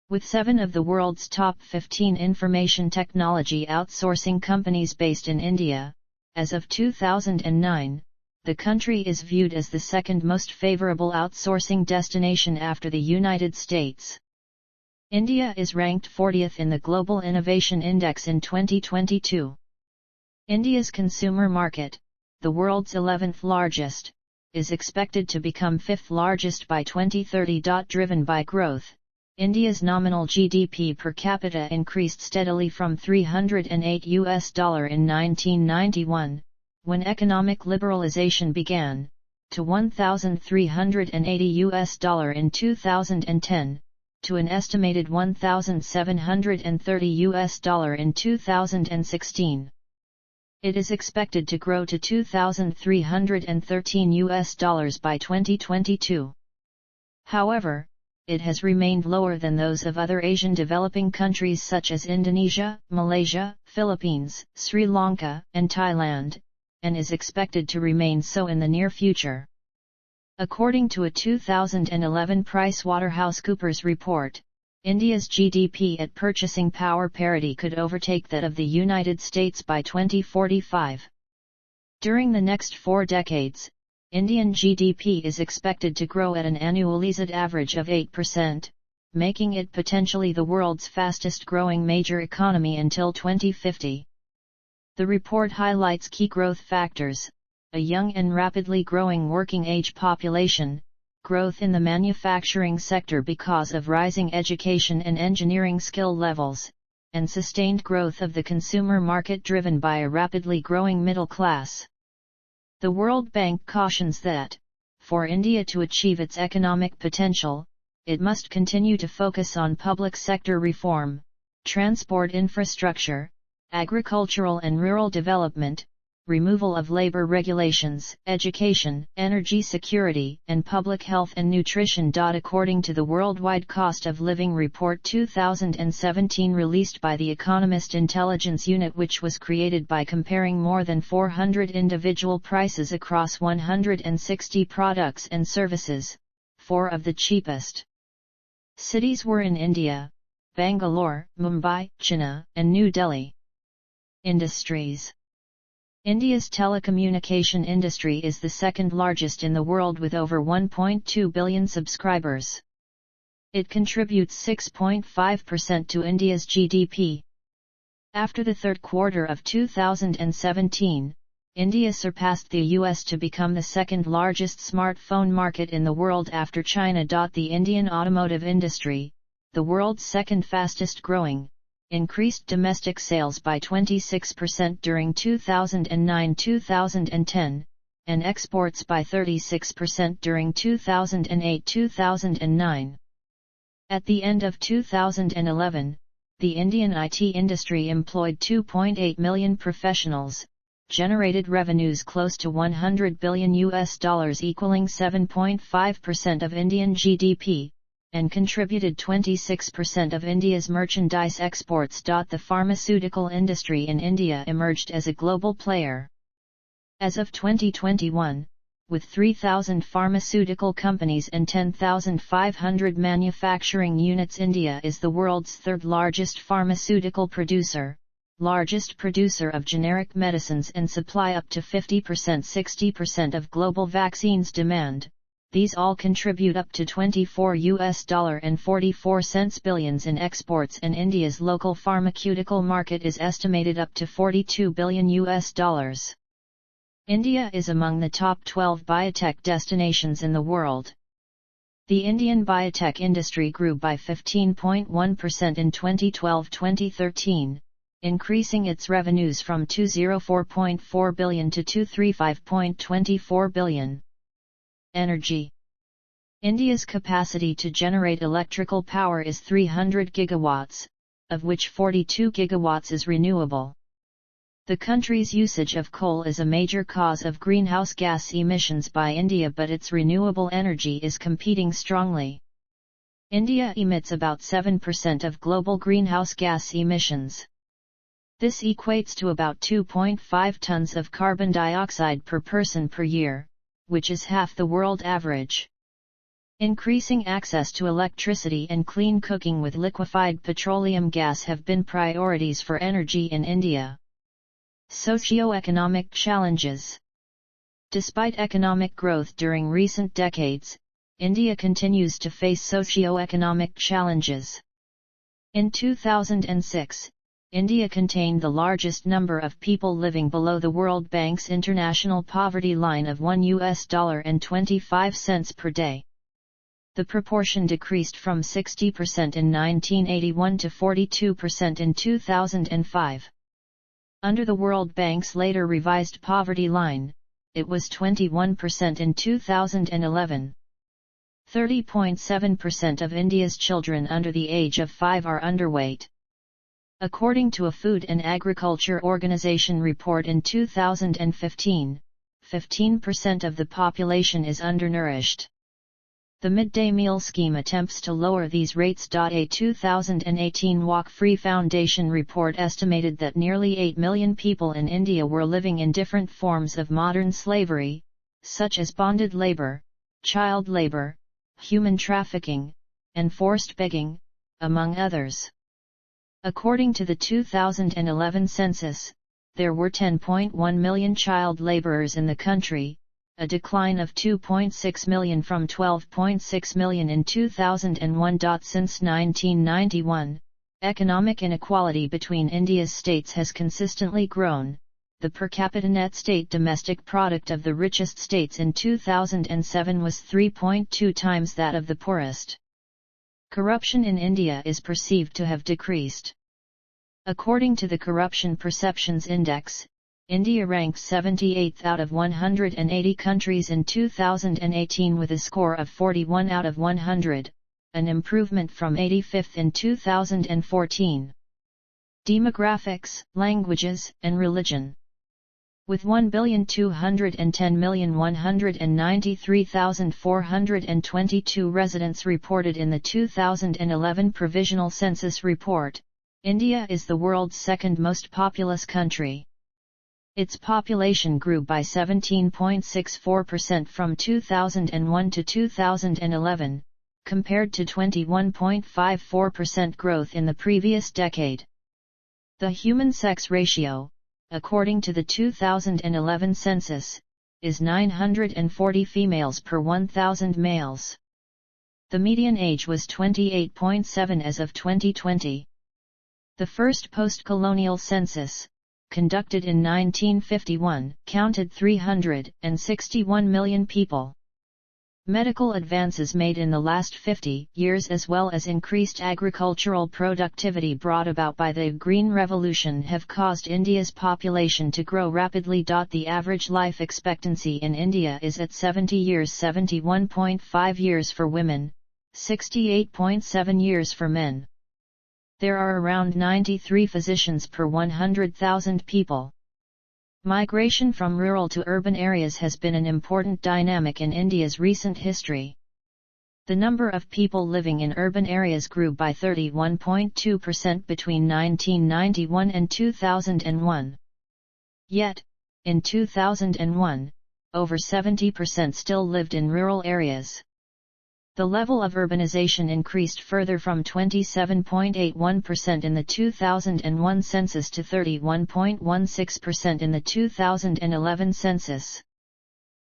Speaker 1: With 7 of the world's top 15 information technology outsourcing companies based in India, as of 2009, the country is viewed as the second most favorable outsourcing destination after the United States. India is ranked 40th in the Global Innovation Index in 2022. India's consumer market, the world's 11th largest, is expected to become 5th largest by 2030. Driven by growth, India's nominal GDP per capita increased steadily from $308 in 1991, when economic liberalization began, to $1,380 in 2010, to an estimated $1,730 in 2016. It is expected to grow to $2,313 by 2022. However, it has remained lower than those of other Asian developing countries such as Indonesia, Malaysia, Philippines, Sri Lanka, and Thailand, and is expected to remain so in the near future. According to a 2011 PricewaterhouseCoopers report, India's GDP at purchasing power parity could overtake that of the United States by 2045. During the next 4 decades, Indian GDP is expected to grow at an annualized average of 8%, making it potentially the world's fastest growing major economy until 2050. The report highlights key growth factors: a young and rapidly growing working age population, growth in the manufacturing sector because of rising education and engineering skill levels, and sustained growth of the consumer market driven by a rapidly growing middle class. The World Bank cautions that, for India to achieve its economic potential, it must continue to focus on public sector reform, transport infrastructure, agricultural and rural development, removal of labor regulations, education, energy security, and public health and nutrition. According to the Worldwide Cost of Living Report 2017 released by the Economist Intelligence Unit, which was created by comparing more than 400 individual prices across 160 products and services, 4 of the cheapest cities were in India: Bangalore, Mumbai, Chennai, and New Delhi. Industries. India's telecommunication industry is the second largest in the world with over 1.2 billion subscribers. It contributes 6.5% to India's GDP. After the third quarter of 2017, India surpassed the US to become the second largest smartphone market in the world after China. The Indian automotive industry, the world's second fastest growing, increased domestic sales by 26% during 2009-2010, and exports by 36% during 2008-2009. At the end of 2011, the Indian IT industry employed 2.8 million professionals, generated revenues close to $100 billion equaling 7.5% of Indian GDP, and contributed 26% of India's merchandise exports. The pharmaceutical industry in India emerged as a global player. As of 2021, with 3,000 pharmaceutical companies and 10,500 manufacturing units, India is the world's third largest pharmaceutical producer, largest producer of generic medicines, and supply up to 50%-60% of global vaccines demand. These all contribute up to $24.44 billions in exports, and India's local pharmaceutical market is estimated up to $42 billion. India is among the top 12 biotech destinations in the world. The Indian biotech industry grew by 15.1% in 2012-2013, increasing its revenues from $204.4 billion to $235.24 billion. Energy. India's capacity to generate electrical power is 300 gigawatts, of which 42 gigawatts is renewable. The country's usage of coal is a major cause of greenhouse gas emissions by India, but its renewable energy is competing strongly. India emits about 7% of global greenhouse gas emissions. This equates to about 2.5 tons of carbon dioxide per person per year, which is half the world average. Increasing access to electricity and clean cooking with liquefied petroleum gas have been priorities for energy in India. Socio-economic challenges. Despite economic growth during recent decades, India continues to face socio-economic challenges. In 2006, India contained the largest number of people living below the World Bank's international poverty line of $1.25 per day. The proportion decreased from 60% in 1981 to 42% in 2005. Under the World Bank's later revised poverty line, it was 21% in 2011. 30.7% of India's children under the age of 5 are underweight. According to a Food and Agriculture Organization report in 2015, 15% of the population is undernourished. The midday meal scheme attempts to lower these rates. A 2018 Walk Free Foundation report estimated that nearly 8 million people in India were living in different forms of modern slavery, such as bonded labor, child labor, human trafficking, and forced begging, among others. According to the 2011 census, there were 10.1 million child laborers in the country, a decline of 2.6 million from 12.6 million in 2001. Since 1991, economic inequality between India's states has consistently grown. The per capita net state domestic product of the richest states in 2007 was 3.2 times that of the poorest. Corruption in India is perceived to have decreased. According to the Corruption Perceptions Index, India ranked 78th out of 180 countries in 2018 with a score of 41 out of 100, an improvement from 85th in 2014. Demographics, languages, and religion. With 1,210,193,422 residents reported in the 2011 Provisional Census Report, India is the world's second most populous country. Its population grew by 17.64% from 2001 to 2011, compared to 21.54% growth in the previous decade. The human sex ratio, according to the 2011 census, is 940 females per 1,000 males. The median age was 28.7 as of 2020. The first post-colonial census, conducted in 1951, counted 361 million people. Medical advances made in the last 50 years as well as increased agricultural productivity brought about by the Green Revolution have caused India's population to grow rapidly. The average life expectancy in India is at 70 years, 71.5 years for women, 68.7 years for men. There are around 93 physicians per 100,000 people. Migration from rural to urban areas has been an important dynamic in India's recent history. The number of people living in urban areas grew by 31.2% between 1991 and 2001. Yet, in 2001, over 70% still lived in rural areas. The level of urbanization increased further from 27.81% in the 2001 census to 31.16% in the 2011 census.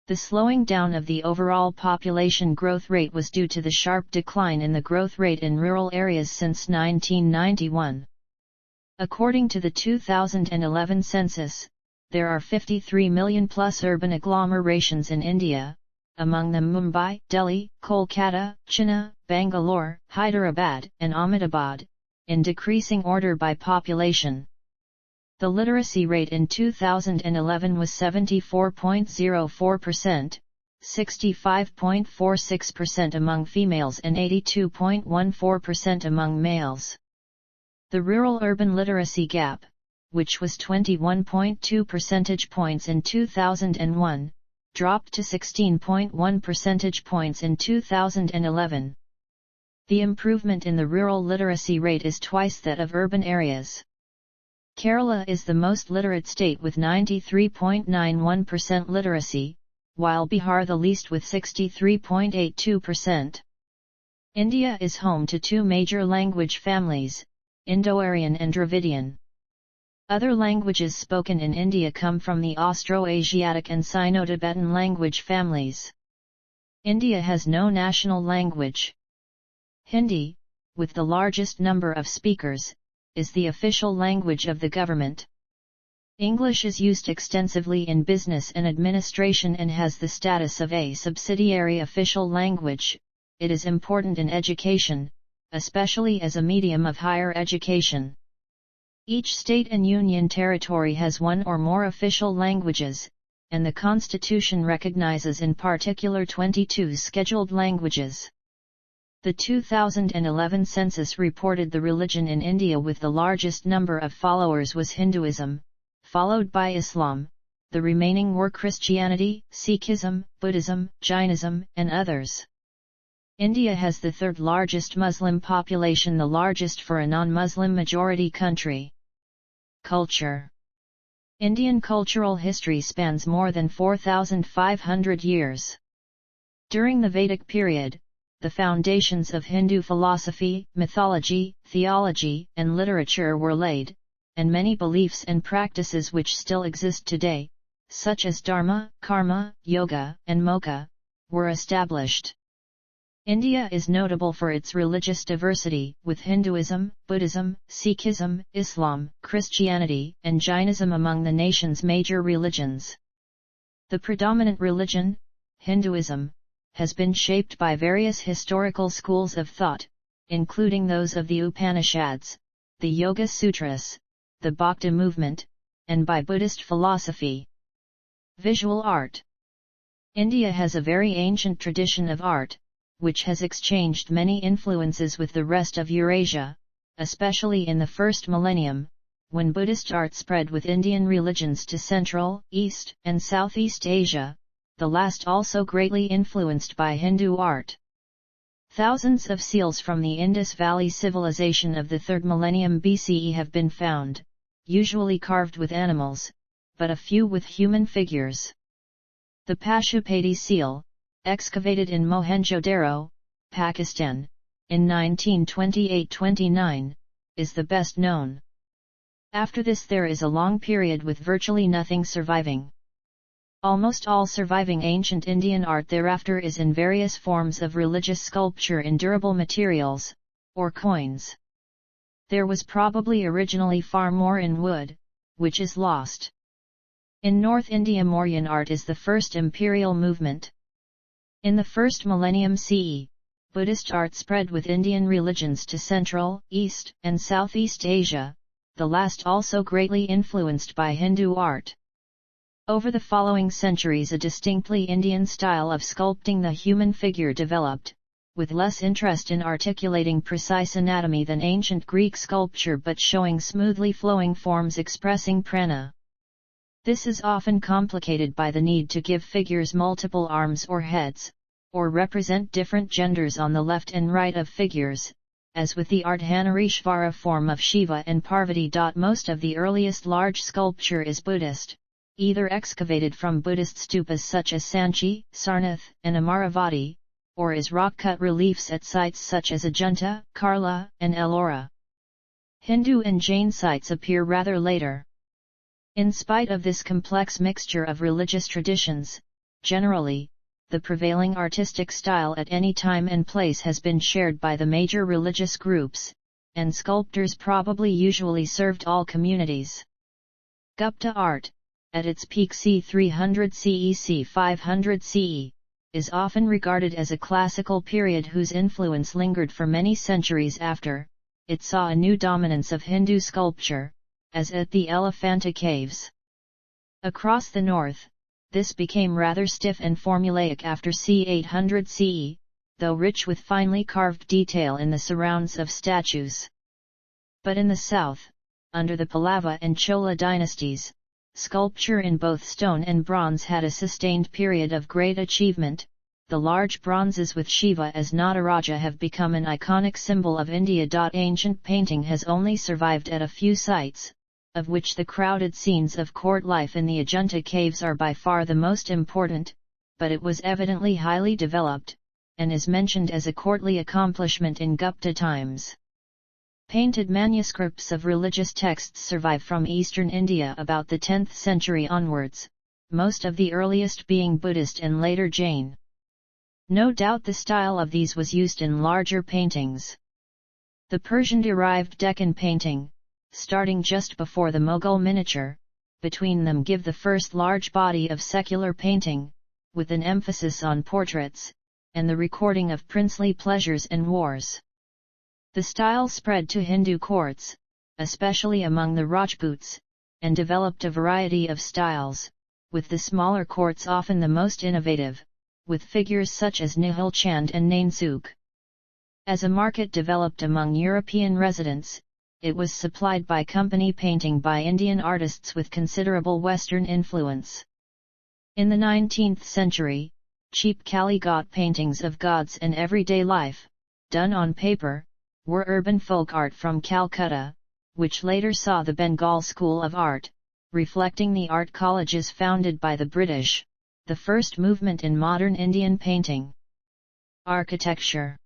Speaker 1: The slowing down of the overall population growth rate was due to the sharp decline in the growth rate in rural areas since 1991. According to the 2011 census, there are 53 million plus urban agglomerations in India, among them Mumbai, Delhi, Kolkata, Chennai, Bangalore, Hyderabad, and Ahmedabad, in decreasing order by population. The literacy rate in 2011 was 74.04%, 65.46% among females and 82.14% among males. The rural-urban literacy gap, which was 21.2 percentage points in 2001, dropped to 16.1 percentage points in 2011. The improvement in the rural literacy rate is twice that of urban areas. Kerala is the most literate state with 93.91% literacy, while Bihar the least with 63.82%. India is home to two major language families, Indo-Aryan and Dravidian. Other languages spoken in India come from the Austroasiatic and Sino-Tibetan language families. India has no national language. Hindi, with the largest number of speakers, is the official language of the government. English is used extensively in business and administration and has the status of a subsidiary official language. It is important in education, especially as a medium of higher education. Each state and union territory has one or more official languages, and the Constitution recognizes in particular 22 scheduled languages. The 2011 census reported the religion in India with the largest number of followers was Hinduism, followed by Islam, the remaining were Christianity, Sikhism, Buddhism, Jainism, and others. India has the third largest Muslim population, the largest for a non-Muslim majority country. Culture. Indian cultural history spans more than 4,500 years. During the Vedic period, the foundations of Hindu philosophy, mythology, theology, and literature were laid, and many beliefs and practices which still exist today, such as Dharma, Karma, Yoga, and Moksha, were established. India is notable for its religious diversity, with Hinduism, Buddhism, Sikhism, Islam, Christianity, and Jainism among the nation's major religions. The predominant religion, Hinduism, has been shaped by various historical schools of thought, including those of the Upanishads, the Yoga Sutras, the Bhakti movement, and by Buddhist philosophy. Visual art. India has a very ancient tradition of art, which has exchanged many influences with the rest of Eurasia, especially in the first millennium, when Buddhist art spread with Indian religions to Central, East, and Southeast Asia, the last also greatly influenced by Hindu art. Thousands of seals from the Indus Valley civilization of the 3rd millennium BCE have been found, usually carved with animals, but a few with human figures. The Pashupati seal, excavated in Mohenjo-Daro, Pakistan, in 1928-29, is the best known. After this there is a long period with virtually nothing surviving. Almost all surviving ancient Indian art thereafter is in various forms of religious sculpture in durable materials, or coins. There was probably originally far more in wood, which is lost. In North India, Mauryan art is the first imperial movement. In the first millennium CE, Buddhist art spread with Indian religions to Central, East, and Southeast Asia, the last also greatly influenced by Hindu art. Over the following centuries a distinctly Indian style of sculpting the human figure developed, with less interest in articulating precise anatomy than ancient Greek sculpture but showing smoothly flowing forms expressing prana. This is often complicated by the need to give figures multiple arms or heads, or represent different genders on the left and right of figures, as with the Ardhanarishvara form of Shiva and Parvati. Most of the earliest large sculpture is Buddhist, either excavated from Buddhist stupas such as Sanchi, Sarnath, and Amaravati, or as rock-cut reliefs at sites such as Ajanta, Karla, and Ellora. Hindu and Jain sites appear rather later. In spite of this complex mixture of religious traditions, generally, the prevailing artistic style at any time and place has been shared by the major religious groups, and sculptors probably usually served all communities. Gupta art, at its peak c. 300 CE 500 CE, is often regarded as a classical period whose influence lingered for many centuries after. It saw a new dominance of Hindu sculpture, as at the Elephanta caves. Across the north, this became rather stiff and formulaic after c. 800 CE, though rich with finely carved detail in the surrounds of statues. But in the south, under the Pallava and Chola dynasties, sculpture in both stone and bronze had a sustained period of great achievement. The large bronzes with Shiva as Nataraja have become an iconic symbol of India. Ancient painting has only survived at a few sites, of which the crowded scenes of court life in the Ajanta caves are by far the most important, but it was evidently highly developed, and is mentioned as a courtly accomplishment in Gupta times. Painted manuscripts of religious texts survive from eastern India about the 10th century onwards, most of the earliest being Buddhist and later Jain. No doubt the style of these was used in larger paintings. The Persian-derived Deccan painting, starting just before the Mughal miniature, between them give the first large body of secular painting, with an emphasis on portraits, and the recording of princely pleasures and wars. The style spread to Hindu courts, especially among the Rajputs, and developed a variety of styles, with the smaller courts often the most innovative, with figures such as Nihal Chand and Nansukh. As a market developed among European residents, it was supplied by company painting by Indian artists with considerable Western influence. In the 19th century, cheap Kalighat paintings of gods and everyday life, done on paper, were urban folk art from Calcutta, which later saw the Bengal School of Art, reflecting the art colleges founded by the British, the first movement in modern Indian painting. Architecture.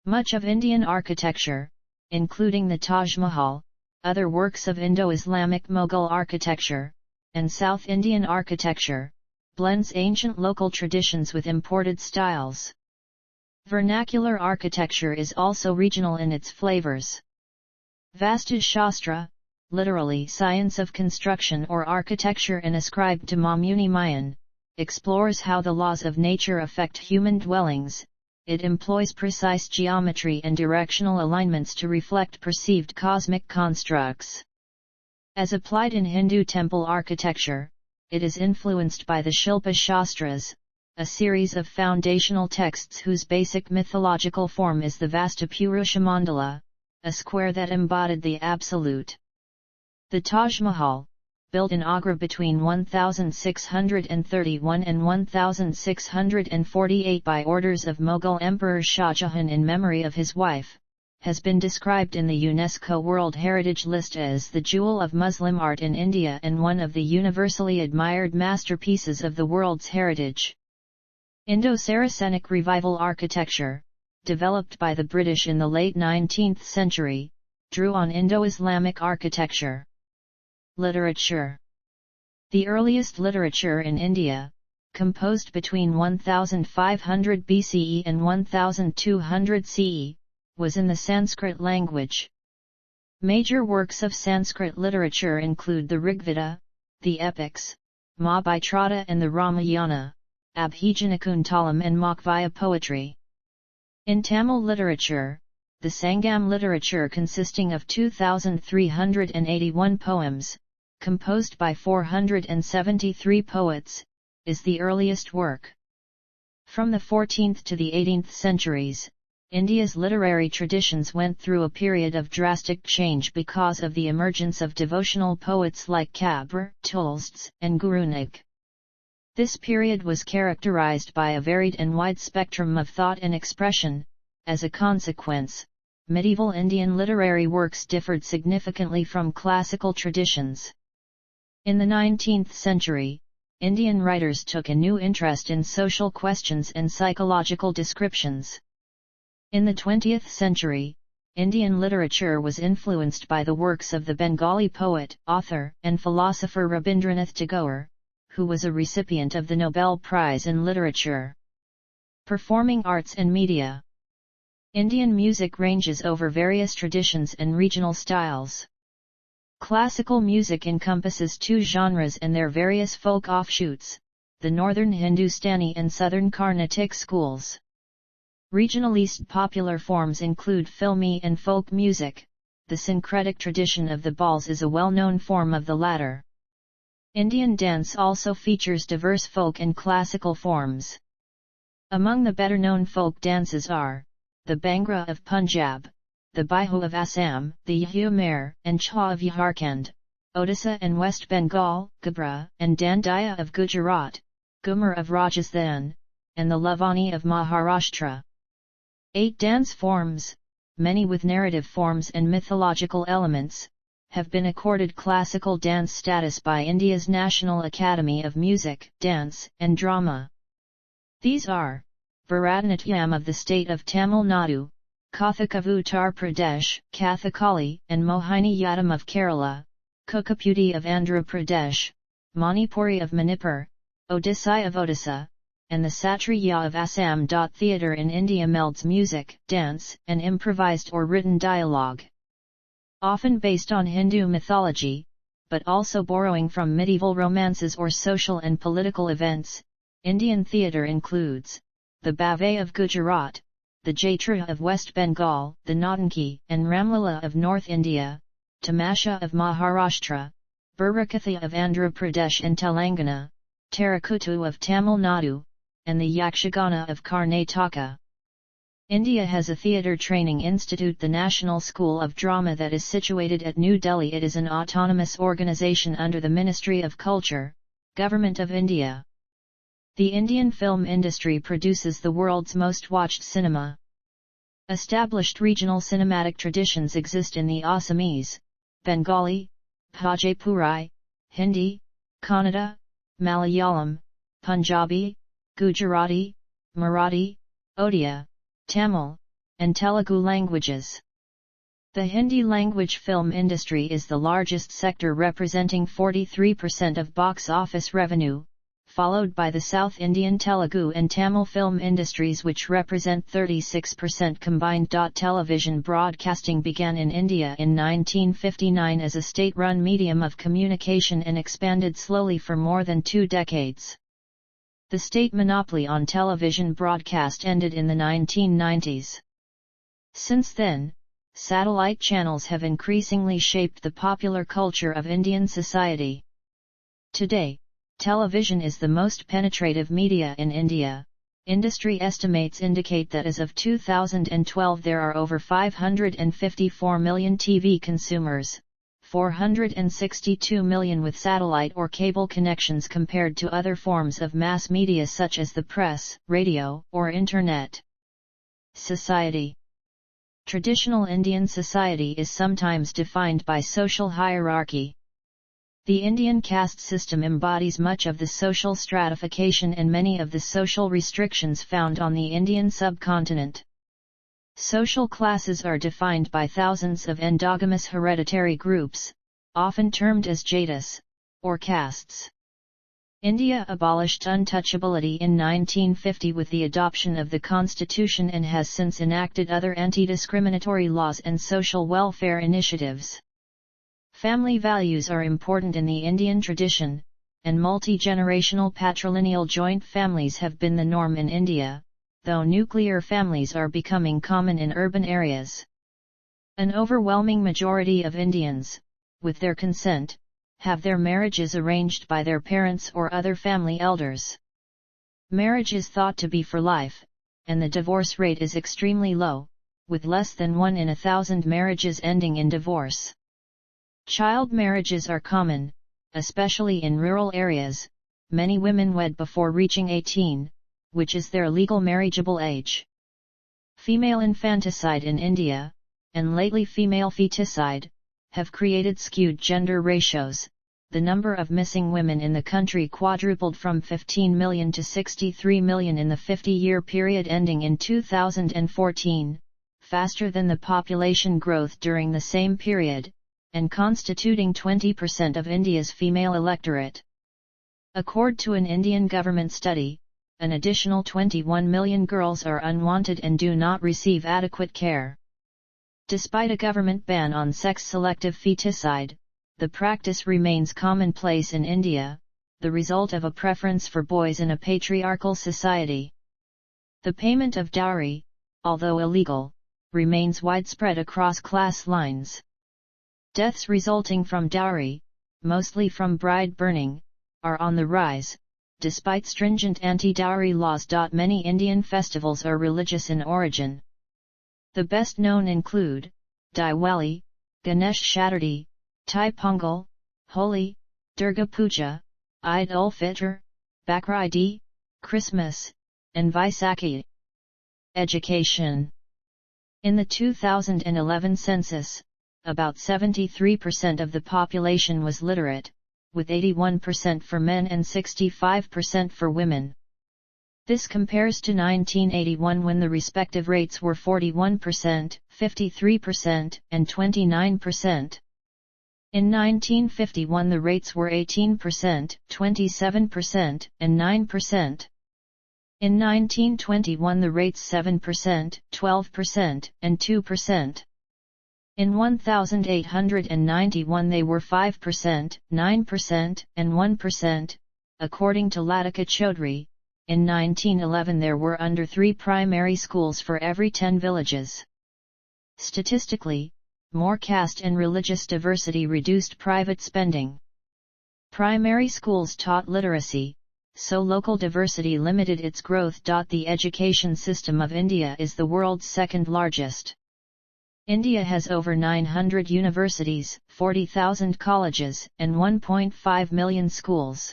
Speaker 1: Much of Indian architecture, including the Taj Mahal, other works of Indo-Islamic Mughal architecture, and South Indian architecture, blends ancient local traditions with imported styles. Vernacular architecture is also regional in its flavors. Vastu Shastra, literally science of construction or architecture and ascribed to Mamuni Mayan, explores how the laws of nature affect human dwellings. It employs precise geometry and directional alignments to reflect perceived cosmic constructs. As applied in Hindu temple architecture, it is influenced by the Shilpa Shastras, a series of foundational texts whose basic mythological form is the Vastupurusha Mandala, a square that embodied the Absolute. The Taj Mahal, built in Agra between 1631 and 1648 by orders of Mughal Emperor Shah Jahan in memory of his wife, has been described in the UNESCO World Heritage List as the jewel of Muslim art in India and one of the universally admired masterpieces of the world's heritage. Indo-Saracenic Revival architecture, developed by the British in the late 19th century, drew on Indo-Islamic architecture. Literature. The earliest literature in India, composed between 1500 BCE and 1200 CE, was in the Sanskrit language. Major works of Sanskrit literature include the Rigveda, the epics, Mahabharata and the Ramayana, Abhijanakuntalam and Makvaya poetry. In Tamil literature, the Sangam literature consisting of 2,381 poems, composed by 473 poets, is the earliest work. From the 14th to the 18th centuries, India's literary traditions went through a period of drastic change because of the emergence of devotional poets like Kabir, Tulsi, and Guru Nanak. This period was characterized by a varied and wide spectrum of thought and expression. As a consequence, medieval Indian literary works differed significantly from classical traditions. In the 19th century, Indian writers took a new interest in social questions and psychological descriptions. In the 20th century, Indian literature was influenced by the works of the Bengali poet, author, and philosopher Rabindranath Tagore, who was a recipient of the Nobel Prize in Literature. Performing arts and media. Indian music ranges over various traditions and regional styles. Classical music encompasses two genres and their various folk offshoots, the northern Hindustani and southern Carnatic schools. Regionalist popular forms include filmy and folk music. The syncretic tradition of the Bauls is a well-known form of the latter. Indian dance also features diverse folk and classical forms. Among the better-known folk dances are the Bhangra of Punjab, the Bihu of Assam, the Yahumare and Cha of Jharkhand, Odisha and West Bengal, Gabra and Dandiya of Gujarat, Gumar of Rajasthan, and the Lavani of Maharashtra. 8 dance forms, many with narrative forms and mythological elements, have been accorded classical dance status by India's National Academy of Music, Dance, and Drama. These are Bharatanatyam of the state of Tamil Nadu, Kathak of Uttar Pradesh, Kathakali and Mohiniyattam of Kerala, Kuchipudi of Andhra Pradesh, Manipuri of Manipur, Odissi of Odisha, and the Satriya of Assam. Theatre in India melds music, dance, and improvised or written dialogue. Often based on Hindu mythology, but also borrowing from medieval romances or social and political events, Indian theatre includes the Bhavet of Gujarat, the Jaitra of West Bengal, the Nautanki and Ramlila of North India, Tamasha of Maharashtra, Burrakatha of Andhra Pradesh and Telangana, Terakuttu of Tamil Nadu, and the Yakshagana of Karnataka. India has a theatre training institute, the National School of Drama, that is situated at New Delhi. It is an autonomous organization under the Ministry of Culture, Government of India. The Indian film industry produces the world's most watched cinema. Established regional cinematic traditions exist in the Assamese, Bengali, Bhojpuri, Hindi, Kannada, Malayalam, Punjabi, Gujarati, Marathi, Odia, Tamil, and Telugu languages. The Hindi language film industry is the largest sector, representing 43% of box office revenue, followed by the South Indian Telugu and Tamil film industries, which represent 36% combined. Television broadcasting began in India in 1959 as a state-run medium of communication and expanded slowly for more than 2 decades. The state monopoly on television broadcast ended in the 1990s. Since then, satellite channels have increasingly shaped the popular culture of Indian society. Today, television is the most penetrative media in India. Industry estimates indicate that as of 2012 there are over 554 million TV consumers, 462 million with satellite or cable connections, compared to other forms of mass media such as the press, radio, or internet. Society. Traditional Indian society is sometimes defined by social hierarchy. The Indian caste system embodies much of the social stratification and many of the social restrictions found on the Indian subcontinent. Social classes are defined by thousands of endogamous hereditary groups, often termed as jatis, or castes. India abolished untouchability in 1950 with the adoption of the constitution and has since enacted other anti-discriminatory laws and social welfare initiatives. Family values are important in the Indian tradition, and multi-generational patrilineal joint families have been the norm in India, though nuclear families are becoming common in urban areas. An overwhelming majority of Indians, with their consent, have their marriages arranged by their parents or other family elders. Marriage is thought to be for life, and the divorce rate is extremely low, with less than 1 in 1,000 marriages ending in divorce. Child marriages are common, especially in rural areas. Many women wed before reaching 18, which is their legal marriageable age. Female infanticide in India, and lately female feticide, have created skewed gender ratios. The number of missing women in the country quadrupled from 15 million to 63 million in the 50-year period ending in 2014, faster than the population growth during the same period, and constituting 20% of India's female electorate. According to an Indian government study, an additional 21 million girls are unwanted and do not receive adequate care. Despite a government ban on sex-selective feticide, the practice remains commonplace in India, the result of a preference for boys in a patriarchal society. The payment of dowry, although illegal, remains widespread across class lines. Deaths resulting from dowry, mostly from bride burning, are on the rise, despite stringent anti-dowry laws. Many Indian festivals are religious in origin. The best known include Diwali, Ganesh Chaturthi, Thai Pongal, Holi, Durga Puja, Eid ul-Fitr, Bakrid, Christmas, and Vaisakhi. Education. In the 2011 census, about 73% of the population was literate, with 81% for men and 65% for women. This compares to 1981 when the respective rates were 41%, 53%, and 29%. In 1951 the rates were 18%, 27%, and 9%. In 1921 the rates 7%, 12%, and 2%. In 1891 they were 5%, 9%, and 1%, according to Latika Chaudhry. In 1911 there were under 3 primary schools for every 10 villages. Statistically, more caste and religious diversity reduced private spending. Primary schools taught literacy, so local diversity limited its growth. The education system of India is the world's second largest. India has over 900 universities, 40,000 colleges, and 1.5 million schools.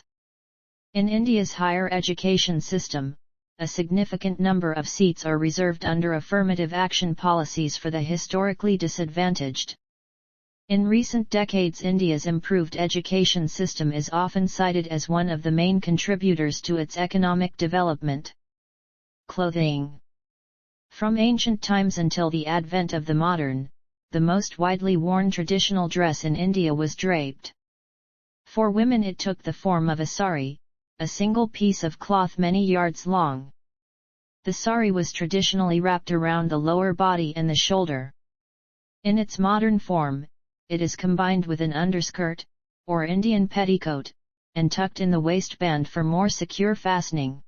Speaker 1: In India's higher education system, a significant number of seats are reserved under affirmative action policies for the historically disadvantaged. In recent decades, India's improved education system is often cited as one of the main contributors to its economic development. Clothing. From ancient times until the advent of the modern, the most widely worn traditional dress in India was draped. For women it took the form of a sari, a single piece of cloth many yards long. The sari was traditionally wrapped around the lower body and the shoulder. In its modern form, it is combined with an underskirt, or Indian petticoat, and tucked in the waistband for more secure fastening.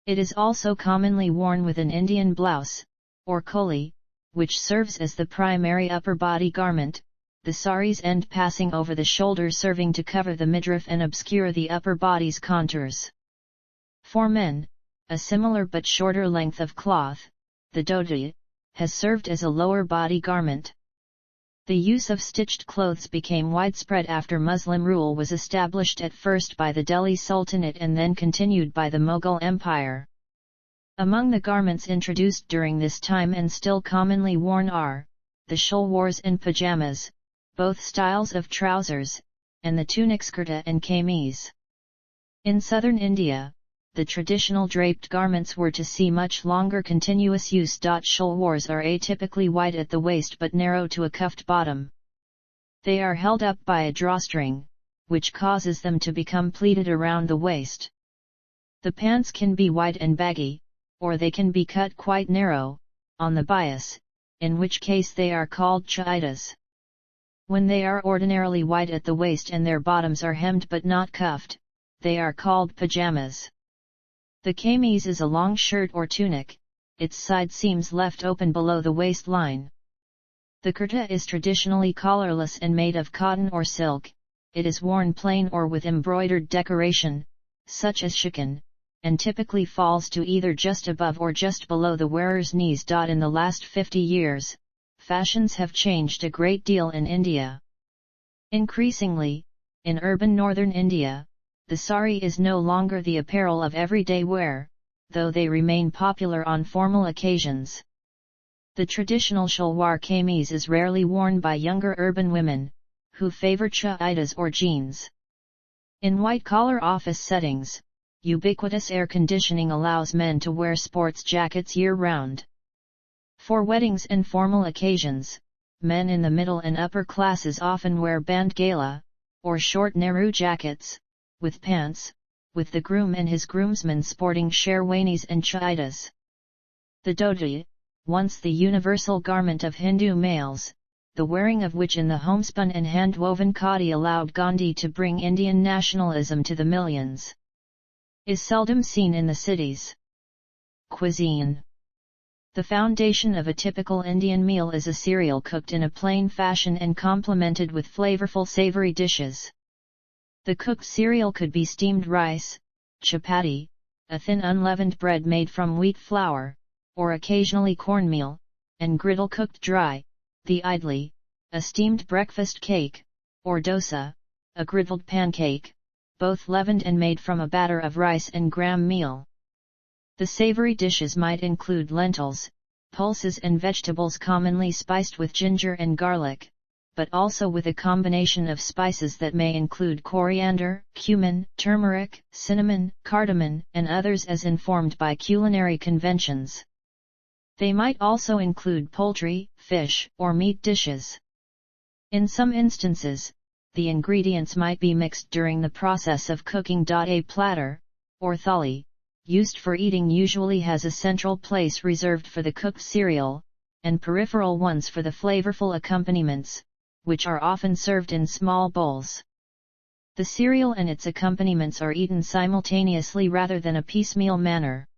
Speaker 1: It is also commonly worn with an Indian blouse, or choli, which serves as the primary upper body garment, the sari's end passing over the shoulder serving to cover the midriff and obscure the upper body's contours. For men, a similar but shorter length of cloth, the dhoti, has served as a lower body garment. The use of stitched clothes became widespread after Muslim rule was established at first by the Delhi Sultanate and then continued by the Mughal Empire. Among the garments introduced during this time and still commonly worn are the shalwars and pajamas, both styles of trousers, and the tunics kurta and kameez. In southern India, the traditional draped garments were to see much longer continuous use. Shalwars are atypically wide at the waist but narrow to a cuffed bottom. They are held up by a drawstring, which causes them to become pleated around the waist. The pants can be wide and baggy, or they can be cut quite narrow, on the bias, in which case they are called chaitas. When they are ordinarily wide at the waist and their bottoms are hemmed but not cuffed, they are called pajamas. The kameez is a long shirt or tunic, its side seams left open below the waistline. The kurta is traditionally collarless and made of cotton or silk. It is worn plain or with embroidered decoration, such as shikan, and typically falls to either just above or just below the wearer's knees. In the last 50 years, fashions have changed a great deal in India. Increasingly, in urban northern India, the sari is no longer the apparel of everyday wear, though they remain popular on formal occasions. The traditional shalwar kameez is rarely worn by younger urban women, who favor chaitas or jeans. In white-collar office settings, ubiquitous air conditioning allows men to wear sports jackets year-round. For weddings and formal occasions, men in the middle and upper classes often wear band gala, or short Nehru jackets, with pants, with the groom and his groomsmen sporting sherwanis and chaitas. The dhoti, once the universal garment of Hindu males, the wearing of which in the homespun and hand-woven khadi allowed Gandhi to bring Indian nationalism to the millions, is seldom seen in the cities. Cuisine. The foundation of a typical Indian meal is a cereal cooked in a plain fashion and complemented with flavorful savory dishes. The cooked cereal could be steamed rice, chapati, a thin unleavened bread made from wheat flour, or occasionally cornmeal, and griddle cooked dry, the idli, a steamed breakfast cake, or dosa, a griddled pancake, both leavened and made from a batter of rice and gram meal. The savory dishes might include lentils, pulses and vegetables commonly spiced with ginger and garlic, but also with a combination of spices that may include coriander, cumin, turmeric, cinnamon, cardamom, and others as informed by culinary conventions. They might also include poultry, fish, or meat dishes. In some instances, the ingredients might be mixed during the process of cooking. A platter, or thali, used for eating usually has a central place reserved for the cooked cereal, and peripheral ones for the flavorful accompaniments, which are often served in small bowls. The cereal and its accompaniments are eaten simultaneously rather than a piecemeal manner.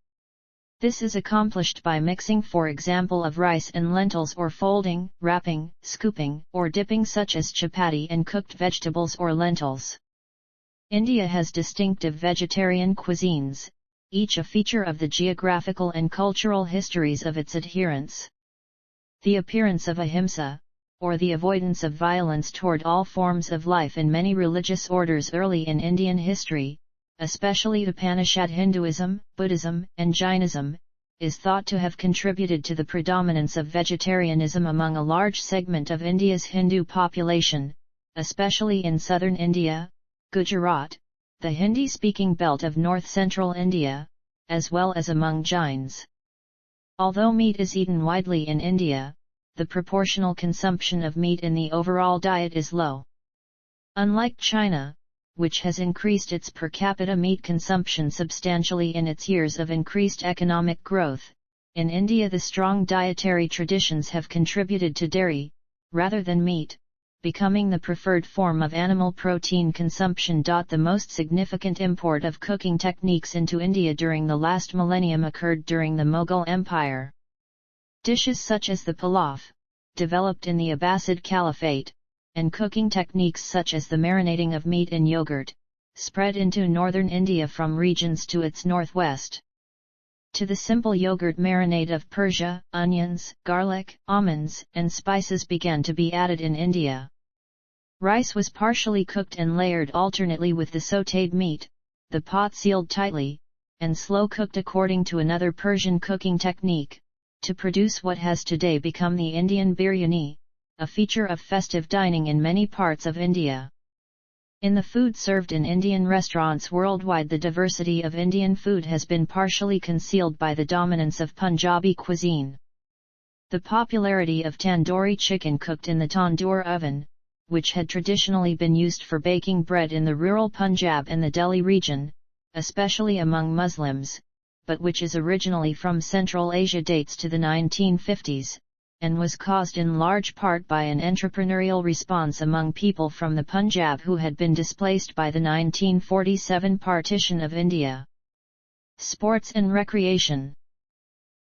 Speaker 1: This is accomplished by mixing, for example, of rice and lentils, or folding, wrapping, scooping, or dipping, such as chapati and cooked vegetables or lentils. India has distinctive vegetarian cuisines, each a feature of the geographical and cultural histories of its adherents. The appearance of ahimsa, or the avoidance of violence toward all forms of life in many religious orders early in Indian history, especially Upanishad Hinduism, Buddhism, and Jainism, is thought to have contributed to the predominance of vegetarianism among a large segment of India's Hindu population, especially in southern India, Gujarat, the Hindi-speaking belt of north-central India, as well as among Jains. Although meat is eaten widely in India, the proportional consumption of meat in the overall diet is low. Unlike China, which has increased its per capita meat consumption substantially in its years of increased economic growth, in India the strong dietary traditions have contributed to dairy, rather than meat, becoming the preferred form of animal protein consumption. The most significant import of cooking techniques into India during the last millennium occurred during the Mughal Empire. Dishes such as the pilaf, developed in the Abbasid Caliphate, and cooking techniques such as the marinating of meat in yogurt, spread into northern India from regions to its northwest. To the simple yogurt marinade of Persia, onions, garlic, almonds, and spices began to be added in India. Rice was partially cooked and layered alternately with the sautéed meat, the pot sealed tightly, and slow cooked according to another Persian cooking technique, to produce what has today become the Indian biryani, a feature of festive dining in many parts of India. In the food served in Indian restaurants worldwide, the diversity of Indian food has been partially concealed by the dominance of Punjabi cuisine. The popularity of tandoori chicken cooked in the tandoor oven, which had traditionally been used for baking bread in the rural Punjab and the Delhi region, especially among Muslims, but which is originally from Central Asia, dates to the 1950s, and was caused in large part by an entrepreneurial response among people from the Punjab who had been displaced by the 1947 partition of India. Sports and recreation.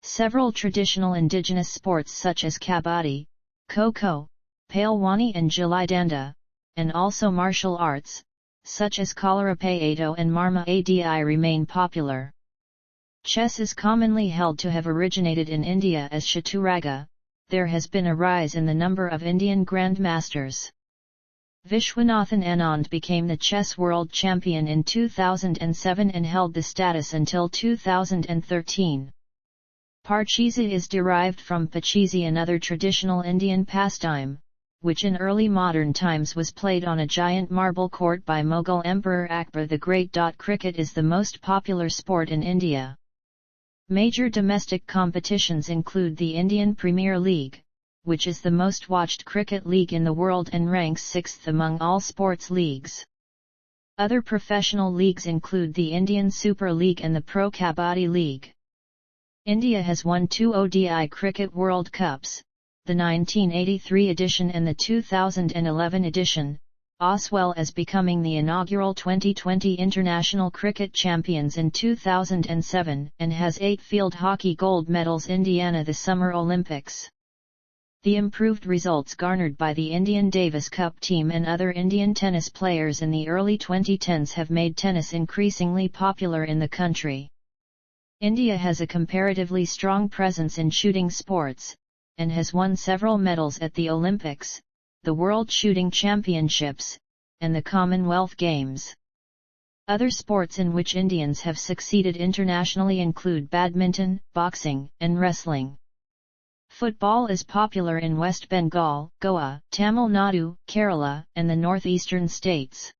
Speaker 1: Several traditional indigenous sports such as kabaddi, kho-kho, Pahlwani and Gilli Danda, and also martial arts, such as Kalarapayattu and Marma Adi, remain popular. Chess is commonly held to have originated in India as Chaturanga. There has been a rise in the number of Indian grandmasters. Vishwanathan Anand became the chess world champion in 2007 and held the status until 2013. Parcheesi is derived from Pachisi, another traditional Indian pastime, which in early modern times was played on a giant marble court by Mughal Emperor Akbar the Great. Cricket is the most popular sport in India. Major domestic competitions include the Indian Premier League, which is the most watched cricket league in the world and ranks 6th among all sports leagues. Other professional leagues include the Indian Super League and the Pro Kabaddi League. India has won 2 ODI Cricket World Cups, the 1983 edition and the 2011 edition, as well as becoming the inaugural 2020 International Cricket Champions in 2007, and has 8 field hockey gold medals. Indiana the Summer Olympics. The improved results garnered by the Indian Davis Cup team and other Indian tennis players in the early 2010s have made tennis increasingly popular in the country. India has a comparatively strong presence in shooting sports, and has won several medals at the Olympics, the World Shooting Championships, and the Commonwealth Games. Other sports in which Indians have succeeded internationally include badminton, boxing, and wrestling. Football is popular in West Bengal, Goa, Tamil Nadu, Kerala, and the northeastern states.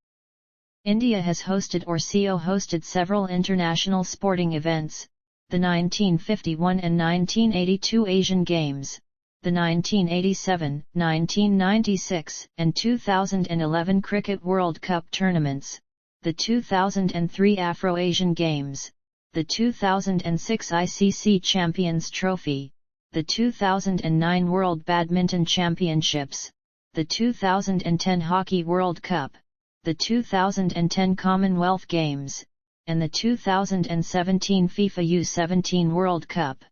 Speaker 1: India has hosted or co-hosted several international sporting events, the 1951 and 1982 Asian Games, the 1987, 1996, and 2011 Cricket World Cup tournaments, the 2003 Afro-Asian Games, the 2006 ICC Champions Trophy, the 2009 World Badminton Championships, the 2010 Hockey World Cup, the 2010 Commonwealth Games, and the 2017 FIFA U17 World Cup.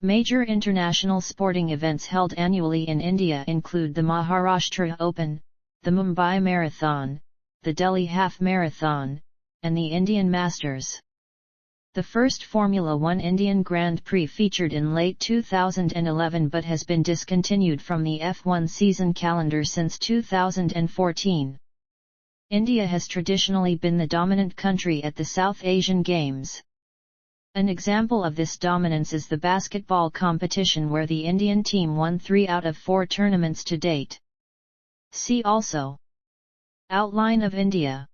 Speaker 1: Major international sporting events held annually in India include the Maharashtra Open, the Mumbai Marathon, the Delhi Half Marathon, and the Indian Masters. The first Formula One Indian Grand Prix featured in late 2011 but has been discontinued from the F1 season calendar since 2014. India has traditionally been the dominant country at the South Asian Games. An example of this dominance is the basketball competition where the Indian team won 3 out of 4 tournaments to date. See also: Outline of India.